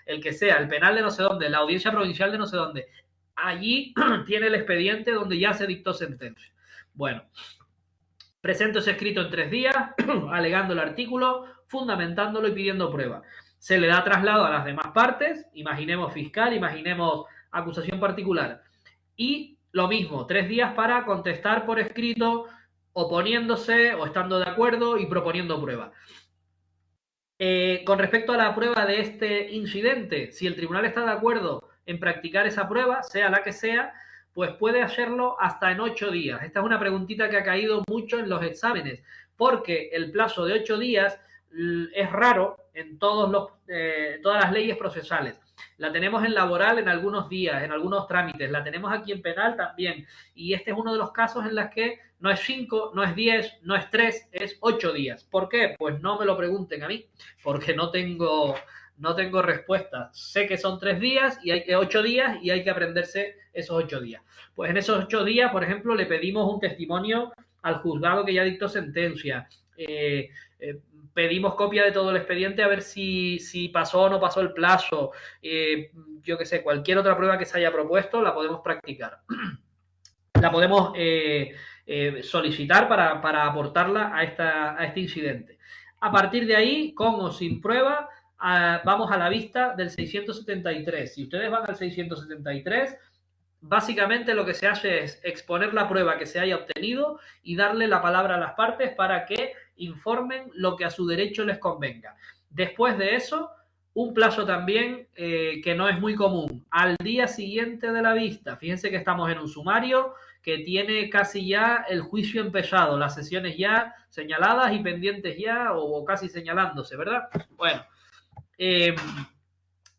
El que sea, el penal de no sé dónde, la audiencia provincial de no sé dónde. Allí tiene el expediente donde ya se dictó sentencia. Bueno, presento ese escrito en 3 días, alegando el artículo, fundamentándolo y pidiendo prueba. Se le da traslado a las demás partes, imaginemos fiscal, imaginemos acusación particular. Y lo mismo, 3 días para contestar por escrito, oponiéndose o estando de acuerdo y proponiendo prueba. Con respecto a la prueba de este incidente, si el tribunal está de acuerdo en practicar esa prueba, sea la que sea, pues puede hacerlo hasta en 8 días. Esta es una preguntita que ha caído mucho en los exámenes, porque el plazo de 8 días es raro en todas las leyes procesales. La tenemos en laboral en algunos días, en algunos trámites, la tenemos aquí en penal también. Y este es uno de los casos en los que no es 5, no es 10, no es 3, es 8 días. ¿Por qué? Pues no me lo pregunten a mí, porque no tengo respuesta. Sé que son 3 días y hay que 8 días y hay que aprenderse esos 8 días. Pues en esos 8 días, por ejemplo, le pedimos un testimonio al juzgado que ya dictó sentencia. Pedimos copia de todo el expediente a ver si pasó o no pasó el plazo. Yo qué sé, cualquier otra prueba que se haya propuesto la podemos practicar. La podemos solicitar para aportarla a este incidente. A partir de ahí, con o sin prueba, vamos a la vista del 673. Si ustedes van al 673, básicamente lo que se hace es exponer la prueba que se haya obtenido y darle la palabra a las partes para que informen lo que a su derecho les convenga. Después de eso, un plazo también que no es muy común, al día siguiente de la vista. Fíjense que estamos en un sumario que tiene casi ya el juicio empezado, las sesiones ya señaladas y pendientes ya o casi señalándose, ¿verdad? Bueno,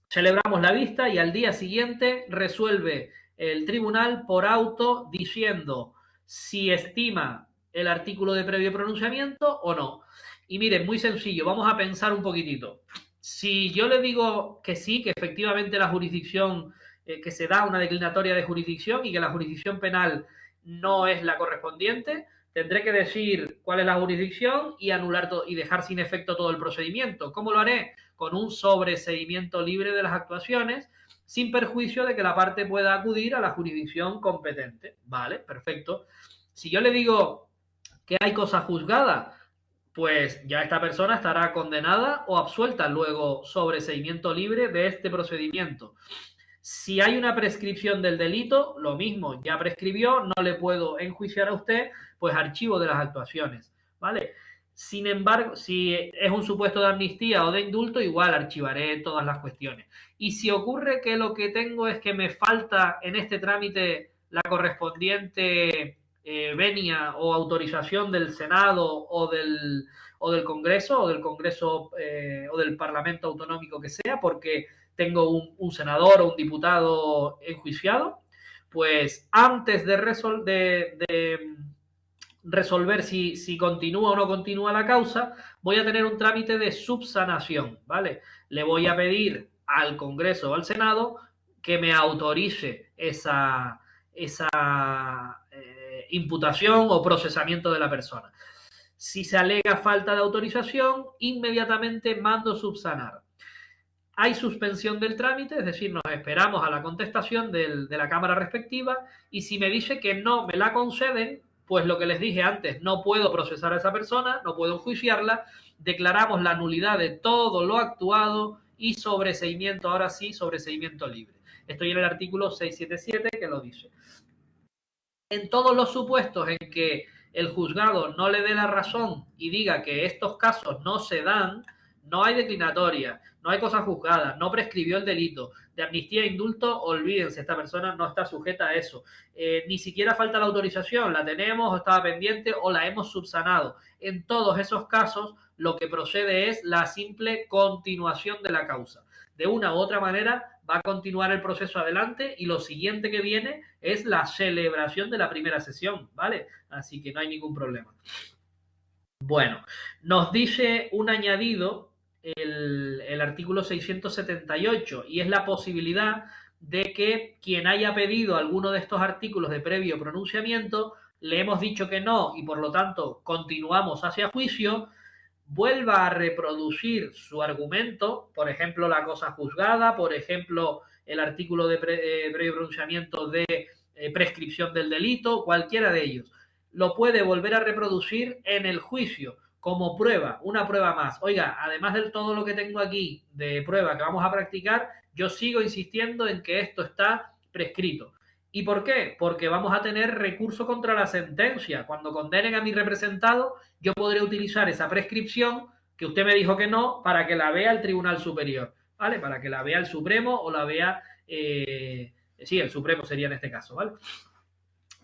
celebramos la vista y al día siguiente resuelve el tribunal por auto diciendo si estima el artículo de previo pronunciamiento o no. Y miren, muy sencillo, vamos a pensar un poquitito. Si yo le digo que sí, que efectivamente la jurisdicción, que se da una declinatoria de jurisdicción y que la jurisdicción penal no es la correspondiente, tendré que decir cuál es la jurisdicción y anular todo y dejar sin efecto todo el procedimiento. ¿Cómo lo haré? Con un sobreseimiento libre de las actuaciones, sin perjuicio de que la parte pueda acudir a la jurisdicción competente. Vale, perfecto. Si yo le digo que hay cosa juzgada, pues ya esta persona estará condenada o absuelta, luego sobreseimiento libre de este procedimiento. Si hay una prescripción del delito, lo mismo, ya prescribió, no le puedo enjuiciar a usted, pues archivo de las actuaciones, ¿vale? Sin embargo, si es un supuesto de amnistía o de indulto, igual archivaré todas las cuestiones. Y si ocurre que lo que tengo es que me falta en este trámite la correspondiente venia o autorización del Senado o del Congreso o del Parlamento Autonómico que sea, porque tengo un senador o un diputado enjuiciado, pues antes de resolver si continúa o no continúa la causa, voy a tener un trámite de subsanación, ¿vale? Le voy a pedir al Congreso o al Senado que me autorice esa imputación o procesamiento de la persona. Si se alega falta de autorización, inmediatamente mando subsanar. Hay suspensión del trámite, es decir, nos esperamos a la contestación de la Cámara respectiva y si me dice que no me la conceden, pues lo que les dije antes, no puedo procesar a esa persona, no puedo enjuiciarla, declaramos la nulidad de todo lo actuado y sobreseimiento, ahora sí, sobreseimiento libre. Estoy en el artículo 677 que lo dice. En todos los supuestos en que el juzgado no le dé la razón y diga que estos casos no se dan, no hay declinatoria, no hay cosa juzgada, no prescribió el delito. De amnistía e indulto, olvídense, esta persona no está sujeta a eso. Ni siquiera falta la autorización, la tenemos o estaba pendiente o la hemos subsanado. En todos esos casos, lo que procede es la simple continuación de la causa. De una u otra manera, va a continuar el proceso adelante y lo siguiente que viene es la celebración de la primera sesión, ¿vale? Así que no hay ningún problema. Bueno, nos dice un añadido el artículo 678 y es la posibilidad de que quien haya pedido alguno de estos artículos de previo pronunciamiento, le hemos dicho que no y por lo tanto continuamos hacia juicio, vuelva a reproducir su argumento, por ejemplo, la cosa juzgada, por ejemplo, el artículo de previo pronunciamiento de prescripción del delito, cualquiera de ellos lo puede volver a reproducir en el juicio como prueba, una prueba más. Oiga, además de todo lo que tengo aquí de prueba que vamos a practicar, yo sigo insistiendo en que esto está prescrito. ¿Y por qué? Porque vamos a tener recurso contra la sentencia. Cuando condenen a mi representado, yo podré utilizar esa prescripción que usted me dijo que no para que la vea el Tribunal Superior, ¿vale? Para que la vea el Supremo o la vea, sí, el Supremo sería en este caso, ¿vale?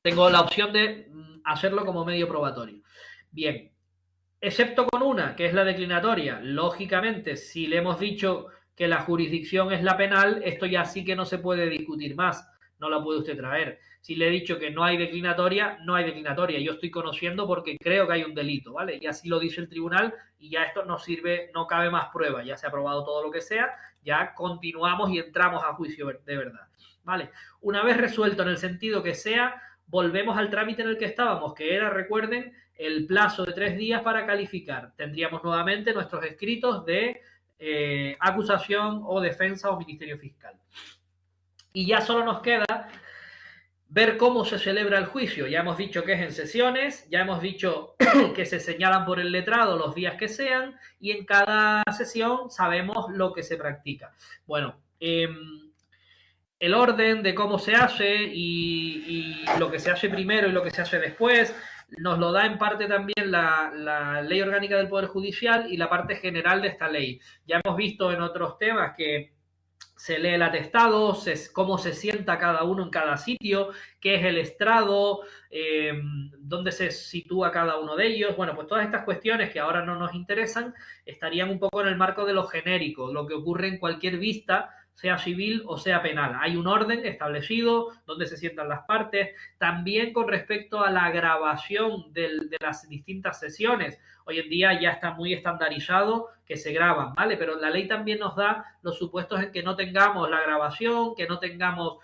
Tengo la opción de hacerlo como medio probatorio. Bien, excepto con una, que es la declinatoria. Lógicamente, si le hemos dicho que la jurisdicción es la penal, esto ya sí que no se puede discutir más. No la puede usted traer. Si le he dicho que no hay declinatoria, no hay declinatoria. Yo estoy conociendo porque creo que hay un delito, ¿vale? Y así lo dice el tribunal y ya esto no sirve, no cabe más prueba. Ya se ha probado todo lo que sea, ya continuamos y entramos a juicio de verdad, ¿vale? Una vez resuelto en el sentido que sea, volvemos al trámite en el que estábamos, que era, recuerden, el plazo de 3 días para calificar. Tendríamos nuevamente nuestros escritos de acusación o defensa o ministerio fiscal. Y ya solo nos queda ver cómo se celebra el juicio. Ya hemos dicho que es en sesiones, ya hemos dicho que se señalan por el letrado los días que sean y en cada sesión sabemos lo que se practica. Bueno, el orden de cómo se hace y lo que se hace primero y lo que se hace después nos lo da en parte también la Ley Orgánica del Poder Judicial y la parte general de esta ley. Ya hemos visto en otros temas que se lee el atestado, cómo se sienta cada uno en cada sitio, qué es el estrado, dónde se sitúa cada uno de ellos. Bueno, pues todas estas cuestiones que ahora no nos interesan estarían un poco en el marco de lo genérico, lo que ocurre en cualquier vista, sea civil o sea penal. Hay un orden establecido donde se sientan las partes. También con respecto a la grabación de las distintas sesiones, hoy en día ya está muy estandarizado que se graban, ¿vale? Pero la ley también nos da los supuestos en que no tengamos la grabación, que no tengamos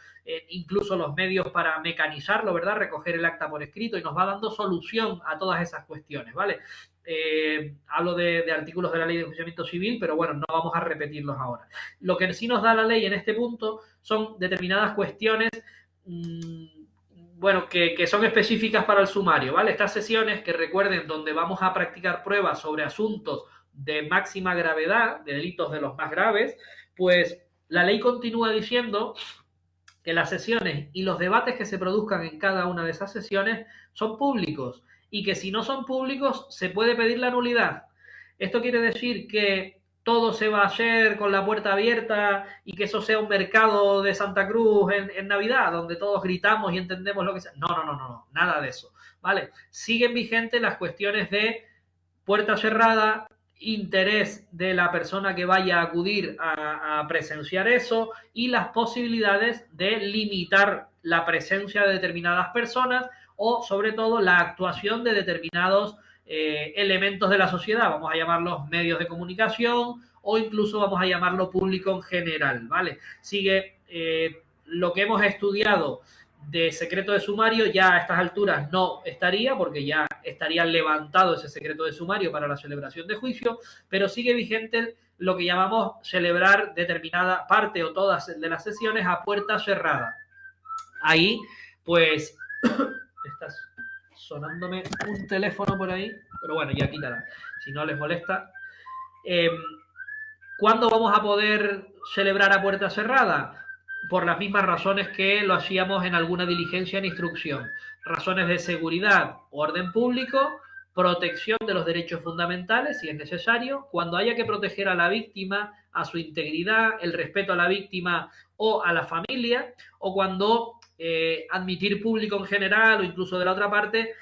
incluso los medios para mecanizarlo, ¿verdad? Recoger el acta por escrito y nos va dando solución a todas esas cuestiones, ¿vale? Hablo de artículos de la ley de enjuiciamiento civil, pero bueno, no vamos a repetirlos ahora. Lo que sí nos da la ley en este punto son determinadas cuestiones bueno, que son específicas para el sumario, ¿vale? Estas sesiones que recuerden donde vamos a practicar pruebas sobre asuntos de máxima gravedad, de delitos de los más graves, pues la ley continúa diciendo que las sesiones y los debates que se produzcan en cada una de esas sesiones son públicos y que si no son públicos se puede pedir la nulidad. Esto quiere decir que todo se va a hacer con la puerta abierta y que eso sea un mercado de Santa Cruz en Navidad, donde todos gritamos y entendemos lo que sea. No, nada de eso, ¿vale? Siguen vigentes las cuestiones de puerta cerrada, interés de la persona que vaya a acudir a presenciar eso y las posibilidades de limitar la presencia de determinadas personas o sobre todo la actuación de determinados elementos de la sociedad, vamos a llamarlos medios de comunicación o incluso vamos a llamarlo público en general, ¿vale? Sigue lo que hemos estudiado de secreto de sumario ya a estas alturas no estaría porque ya estaría levantado ese secreto de sumario para la celebración de juicio, pero sigue vigente lo que llamamos celebrar determinada parte o todas de las sesiones a puerta cerrada. Ahí, pues, estás sonándome un teléfono por ahí, pero bueno, ya quítala, si no les molesta. ¿Cuándo vamos a poder celebrar a puerta cerrada? Por las mismas razones que lo hacíamos en alguna diligencia en instrucción. Razones de seguridad, orden público protección de los derechos fundamentales, si es necesario, cuando haya que proteger a la víctima, a su integridad, el respeto a la víctima o a la familia, o cuando admitir público en general o incluso de la otra parte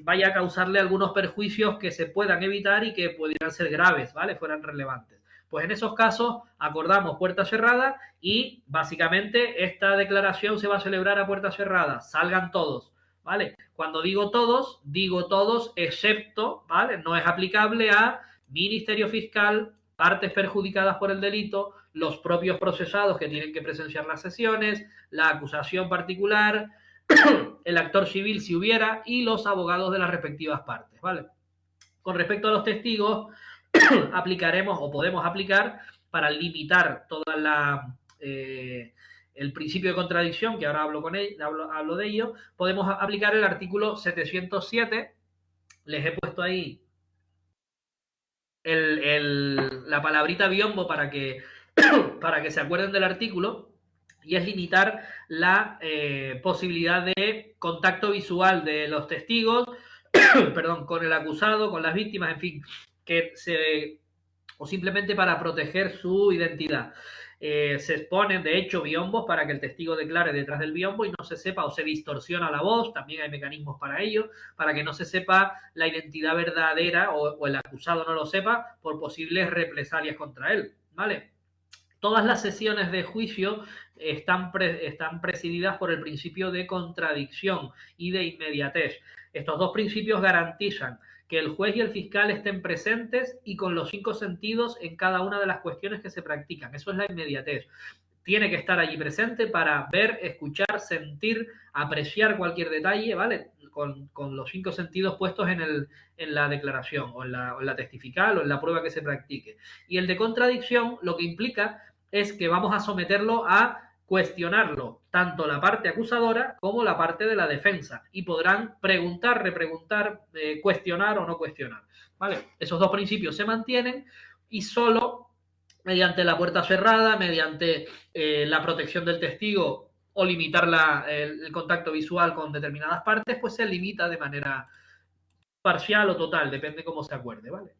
vaya a causarle algunos perjuicios que se puedan evitar y que pudieran ser graves, ¿vale? Fueran relevantes. Pues en esos casos acordamos puerta cerrada y básicamente esta declaración se va a celebrar a puerta cerrada. Salgan todos, ¿vale? Cuando digo todos excepto, ¿vale? No es aplicable a Ministerio Fiscal, partes perjudicadas por el delito, los propios procesados que tienen que presenciar las sesiones, la acusación particular, el actor civil si hubiera y los abogados de las respectivas partes, ¿vale? Con respecto a los testigos, aplicaremos o podemos aplicar para limitar toda el principio de contradicción, que ahora hablo de ello, podemos aplicar el artículo 707. Les he puesto ahí la palabrita biombo para que se acuerden del artículo, y es limitar la posibilidad de contacto visual de los testigos perdón, con el acusado, con las víctimas, en fin, o simplemente para proteger su identidad. Se exponen, de hecho, biombos para que el testigo declare detrás del biombo y no se sepa o se distorsiona la voz, también hay mecanismos para ello, para que no se sepa la identidad verdadera o el acusado no lo sepa por posibles represalias contra él, ¿vale? Todas las sesiones de juicio están presididas por el principio de contradicción y de inmediatez. Estos dos principios garantizan que el juez y el fiscal estén presentes y con los 5 sentidos en cada una de las cuestiones que se practican. Eso es la inmediatez. Tiene que estar allí presente para ver, escuchar, sentir, apreciar cualquier detalle, ¿vale? Con los 5 sentidos puestos en la declaración o en la testifical o en la prueba que se practique. Y el de contradicción lo que implica es que vamos a someterlo a cuestionarlo, tanto la parte acusadora como la parte de la defensa, y podrán preguntar, repreguntar, cuestionar o no cuestionar, ¿vale? Esos dos principios se mantienen y solo mediante la puerta cerrada, mediante la protección del testigo o limitar el contacto visual con determinadas partes, pues se limita de manera parcial o total, depende cómo se acuerde, ¿vale?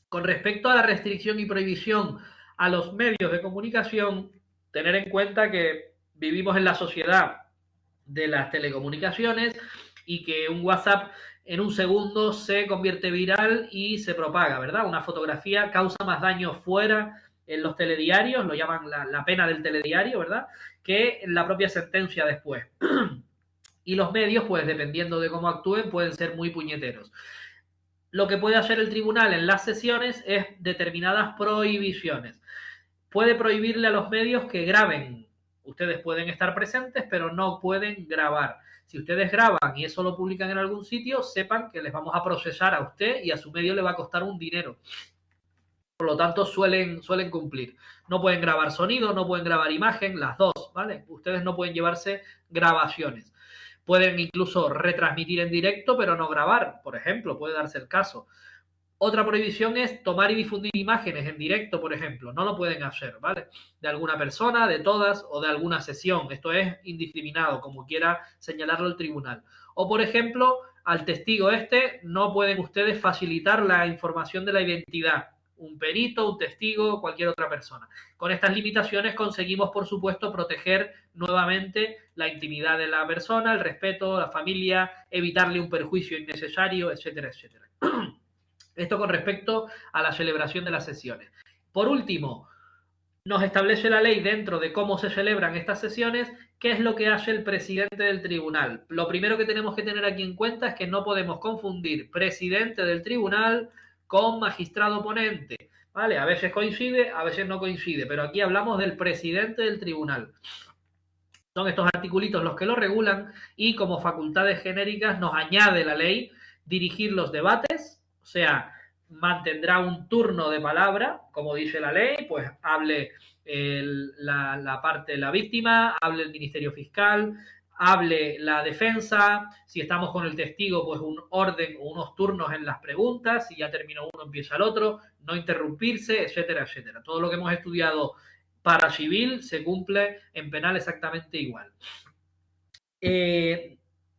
Con respecto a la restricción y prohibición a los medios de comunicación, tener en cuenta que vivimos en la sociedad de las telecomunicaciones y que un WhatsApp en un segundo se convierte viral y se propaga, ¿verdad? Una fotografía causa más daño fuera en los telediarios, lo llaman la pena del telediario, ¿verdad? Que en la propia sentencia después. Y los medios, pues dependiendo de cómo actúen, pueden ser muy puñeteros. Lo que puede hacer el tribunal en las sesiones es determinadas prohibiciones. Puede prohibirle a los medios que graben. Ustedes pueden estar presentes, pero no pueden grabar. Si ustedes graban y eso lo publican en algún sitio, sepan que les vamos a procesar a usted y a su medio le va a costar un dinero. Por lo tanto, suelen cumplir. No pueden grabar sonido, no pueden grabar imagen, las dos, ¿vale? Ustedes no pueden llevarse grabaciones. Pueden incluso retransmitir en directo, pero no grabar, por ejemplo, puede darse el caso. Otra prohibición es tomar y difundir imágenes en directo, por ejemplo. No lo pueden hacer, ¿vale? De alguna persona, de todas o de alguna sesión. Esto es indiscriminado, como quiera señalarlo el tribunal. O, por ejemplo, al testigo no pueden ustedes facilitar la información de la identidad. Un perito, un testigo, cualquier otra persona. Con estas limitaciones conseguimos, por supuesto, proteger nuevamente la intimidad de la persona, el respeto, la familia, evitarle un perjuicio innecesario, etcétera, etcétera. Esto con respecto a la celebración de las sesiones. Por último, nos establece la ley dentro de cómo se celebran estas sesiones, qué es lo que hace el presidente del tribunal. Lo primero que tenemos que tener aquí en cuenta es que no podemos confundir presidente del tribunal con magistrado ponente, ¿vale? A veces coincide, a veces no coincide, pero aquí hablamos del presidente del tribunal. Son estos articulitos los que lo regulan y como facultades genéricas nos añade la ley dirigir los debates, o sea, mantendrá un turno de palabra, como dice la ley, pues hable la parte de la víctima, hable el Ministerio Fiscal, hable la defensa, si estamos con el testigo, pues un orden o unos turnos en las preguntas, si ya terminó uno, empieza el otro, no interrumpirse, etcétera, etcétera. Todo lo que hemos estudiado para civil se cumple en penal exactamente igual.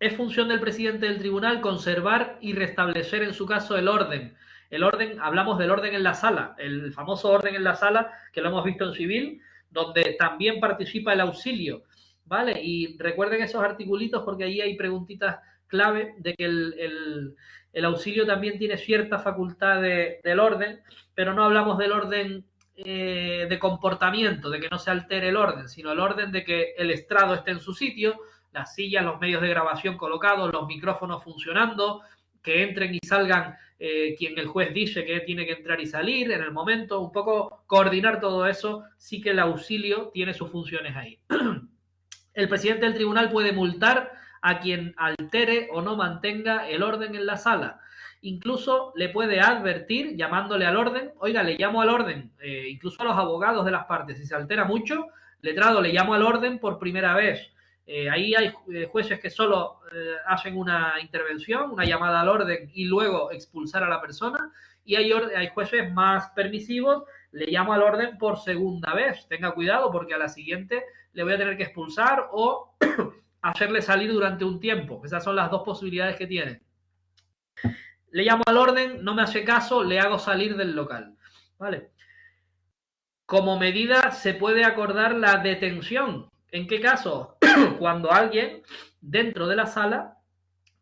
Es función del presidente del tribunal conservar y restablecer, en su caso, el orden. El orden, hablamos del orden en la sala, el famoso orden en la sala que lo hemos visto en civil, donde también participa el auxilio, ¿vale? Y recuerden esos articulitos porque ahí hay preguntitas clave de que el auxilio también tiene cierta facultad del orden, pero no hablamos del orden de comportamiento, de que no se altere el orden, sino el orden de que el estrado esté en su sitio, las sillas, los medios de grabación colocados, los micrófonos funcionando, que entren y salgan quien el juez dice que tiene que entrar y salir en el momento, un poco coordinar todo eso, sí que el auxilio tiene sus funciones ahí. El presidente del tribunal puede multar a quien altere o no mantenga el orden en la sala. Incluso le puede advertir, llamándole al orden, oiga, le llamo al orden, incluso a los abogados de las partes, si se altera mucho, letrado, le llamo al orden por primera vez. Ahí hay jueces que solo hacen una intervención, una llamada al orden y luego expulsar a la persona. Y hay jueces más permisivos, le llamo al orden por segunda vez. Tenga cuidado porque a la siguiente le voy a tener que expulsar o hacerle salir durante un tiempo. Esas son las dos posibilidades que tiene. Le llamo al orden, no me hace caso, le hago salir del local. ¿Vale? Como medida se puede acordar la detención. ¿En qué caso? Cuando alguien dentro de la sala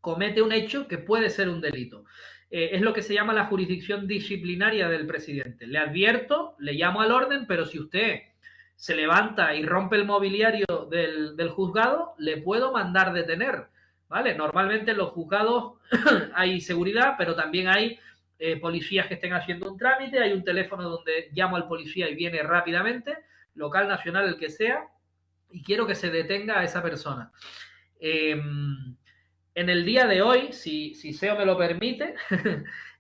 comete un hecho que puede ser un delito. Es lo que se llama la jurisdicción disciplinaria del presidente. Le advierto, le llamo al orden, pero si usted se levanta y rompe el mobiliario del juzgado, le puedo mandar detener. ¿Vale? Normalmente en los juzgados hay seguridad, pero también hay policías que estén haciendo un trámite, hay un teléfono donde llamo al policía y viene rápidamente, local, nacional, el que sea, y quiero que se detenga a esa persona. En el día de hoy, si SEO me lo permite,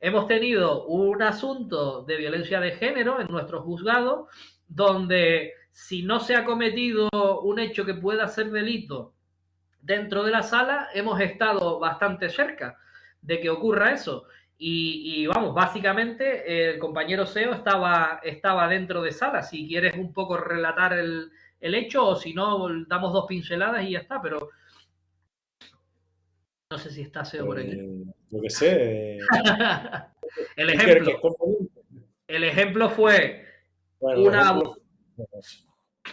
hemos tenido un asunto de violencia de género en nuestro juzgado, donde si no se ha cometido un hecho que pueda ser delito dentro de la sala, hemos estado bastante cerca de que ocurra eso. Y vamos, básicamente el compañero SEO estaba dentro de sala. Si quieres un poco relatar el hecho o si no, damos dos pinceladas y ya está, pero no sé si está SEO por aquí. Yo qué sé. El Iker, ejemplo, el ejemplo fue bueno, una, el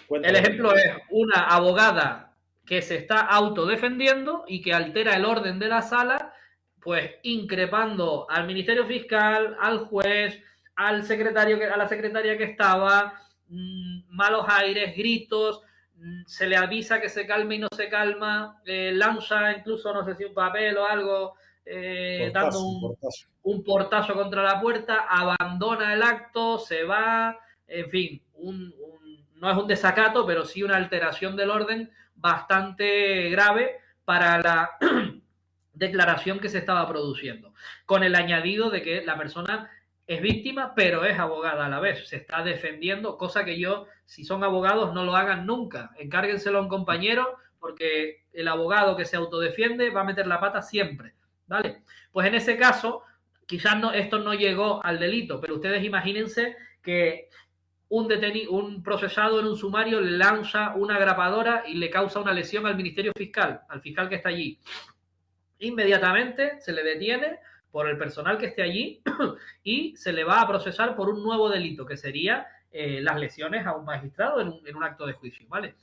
cuéntalo. ejemplo es una abogada que se está autodefendiendo y que altera el orden de la sala, pues increpando al Ministerio Fiscal, al juez, al secretario, a la secretaria que estaba, malos aires, gritos, se le avisa que se calme y no se calma, lanza incluso, no sé si un papel o algo, dando un portazo contra la puerta, abandona el acto, se va, en fin, no es un desacato, pero sí una alteración del orden bastante grave para la declaración que se estaba produciendo, con el añadido de que la persona es víctima, pero es abogada a la vez, se está defendiendo, cosa que yo, si son abogados, no lo hagan nunca, encárguenselo a un compañero, porque el abogado que se autodefiende va a meter la pata siempre, ¿vale? Pues en ese caso, quizás no, esto no llegó al delito, pero ustedes imagínense que un procesado en un sumario le lanza una grapadora y le causa una lesión al Ministerio Fiscal, al fiscal que está allí. Inmediatamente se le detiene por el personal que esté allí y se le va a procesar por un nuevo delito, que sería las lesiones a un magistrado en un acto de juicio, ¿vale?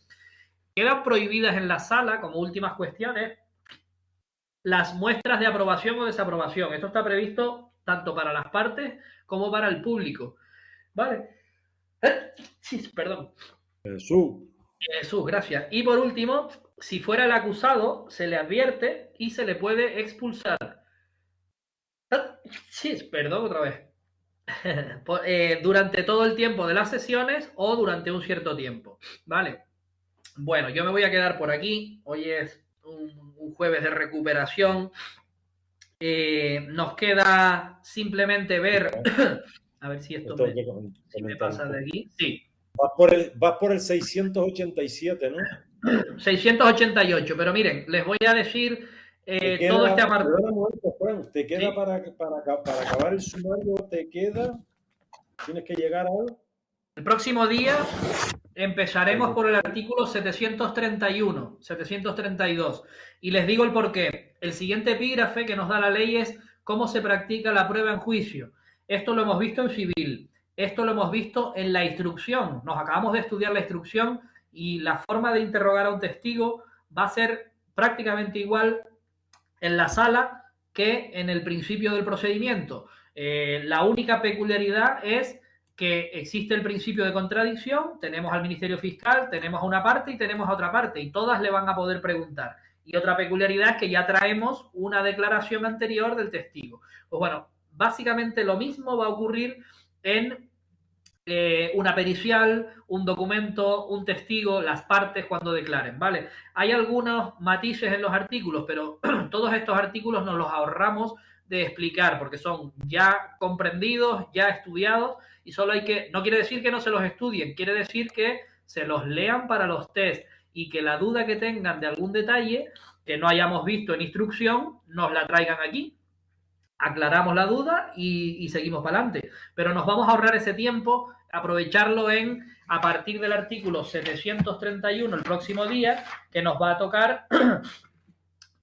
Quedan prohibidas en la sala, como últimas cuestiones, las muestras de aprobación o desaprobación. Esto está previsto tanto para las partes como para el público, ¿vale? Sí, perdón. Jesús, gracias. Y por último, si fuera el acusado, se le advierte y se le puede expulsar. Sí, perdón otra vez. Durante todo el tiempo de las sesiones o durante un cierto tiempo. ¿Vale? Bueno, yo me voy a quedar por aquí. Hoy es un jueves de recuperación. Nos queda simplemente ver. A ver si esto me pasa de aquí. Sí. Vas por el 687, ¿no? 688, pero miren, les voy a decir todo este apartado. Te queda, ¿sí? para acabar el sumario, te queda, tienes que llegar a El próximo día empezaremos Perfecto. por el artículo 731, 732. Y les digo el porqué. El siguiente epígrafe que nos da la ley es cómo se practica la prueba en juicio. Esto lo hemos visto en civil. Esto lo hemos visto en la instrucción. Nos acabamos de estudiar la instrucción y la forma de interrogar a un testigo va a ser prácticamente igual en la sala que en el principio del procedimiento. La única peculiaridad es que existe el principio de contradicción, tenemos al Ministerio Fiscal, tenemos a una parte y tenemos a otra parte, y todas le van a poder preguntar. Y otra peculiaridad es que ya traemos una declaración anterior del testigo. Pues bueno, básicamente lo mismo va a ocurrir en una pericial, un documento, un testigo, las partes cuando declaren, ¿vale? Hay algunos matices en los artículos, pero todos estos artículos nos los ahorramos de explicar porque son ya comprendidos, ya estudiados y solo hay que, no quiere decir que no se los estudien, quiere decir que se los lean para los test y que la duda que tengan de algún detalle que no hayamos visto en instrucción nos la traigan aquí, aclaramos la duda y seguimos para adelante. Pero nos vamos a ahorrar ese tiempo, aprovecharlo a partir del artículo 731 el próximo día, que nos va a tocar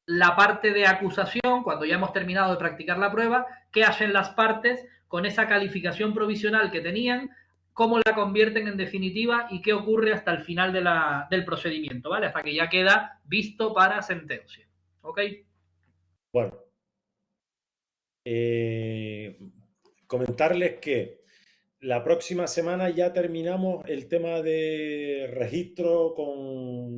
la parte de acusación, cuando ya hemos terminado de practicar la prueba, qué hacen las partes con esa calificación provisional que tenían, cómo la convierten en definitiva y qué ocurre hasta el final del procedimiento, ¿vale? Hasta que ya queda visto para sentencia. ¿Ok? Bueno, comentarles que la próxima semana ya terminamos el tema de registro con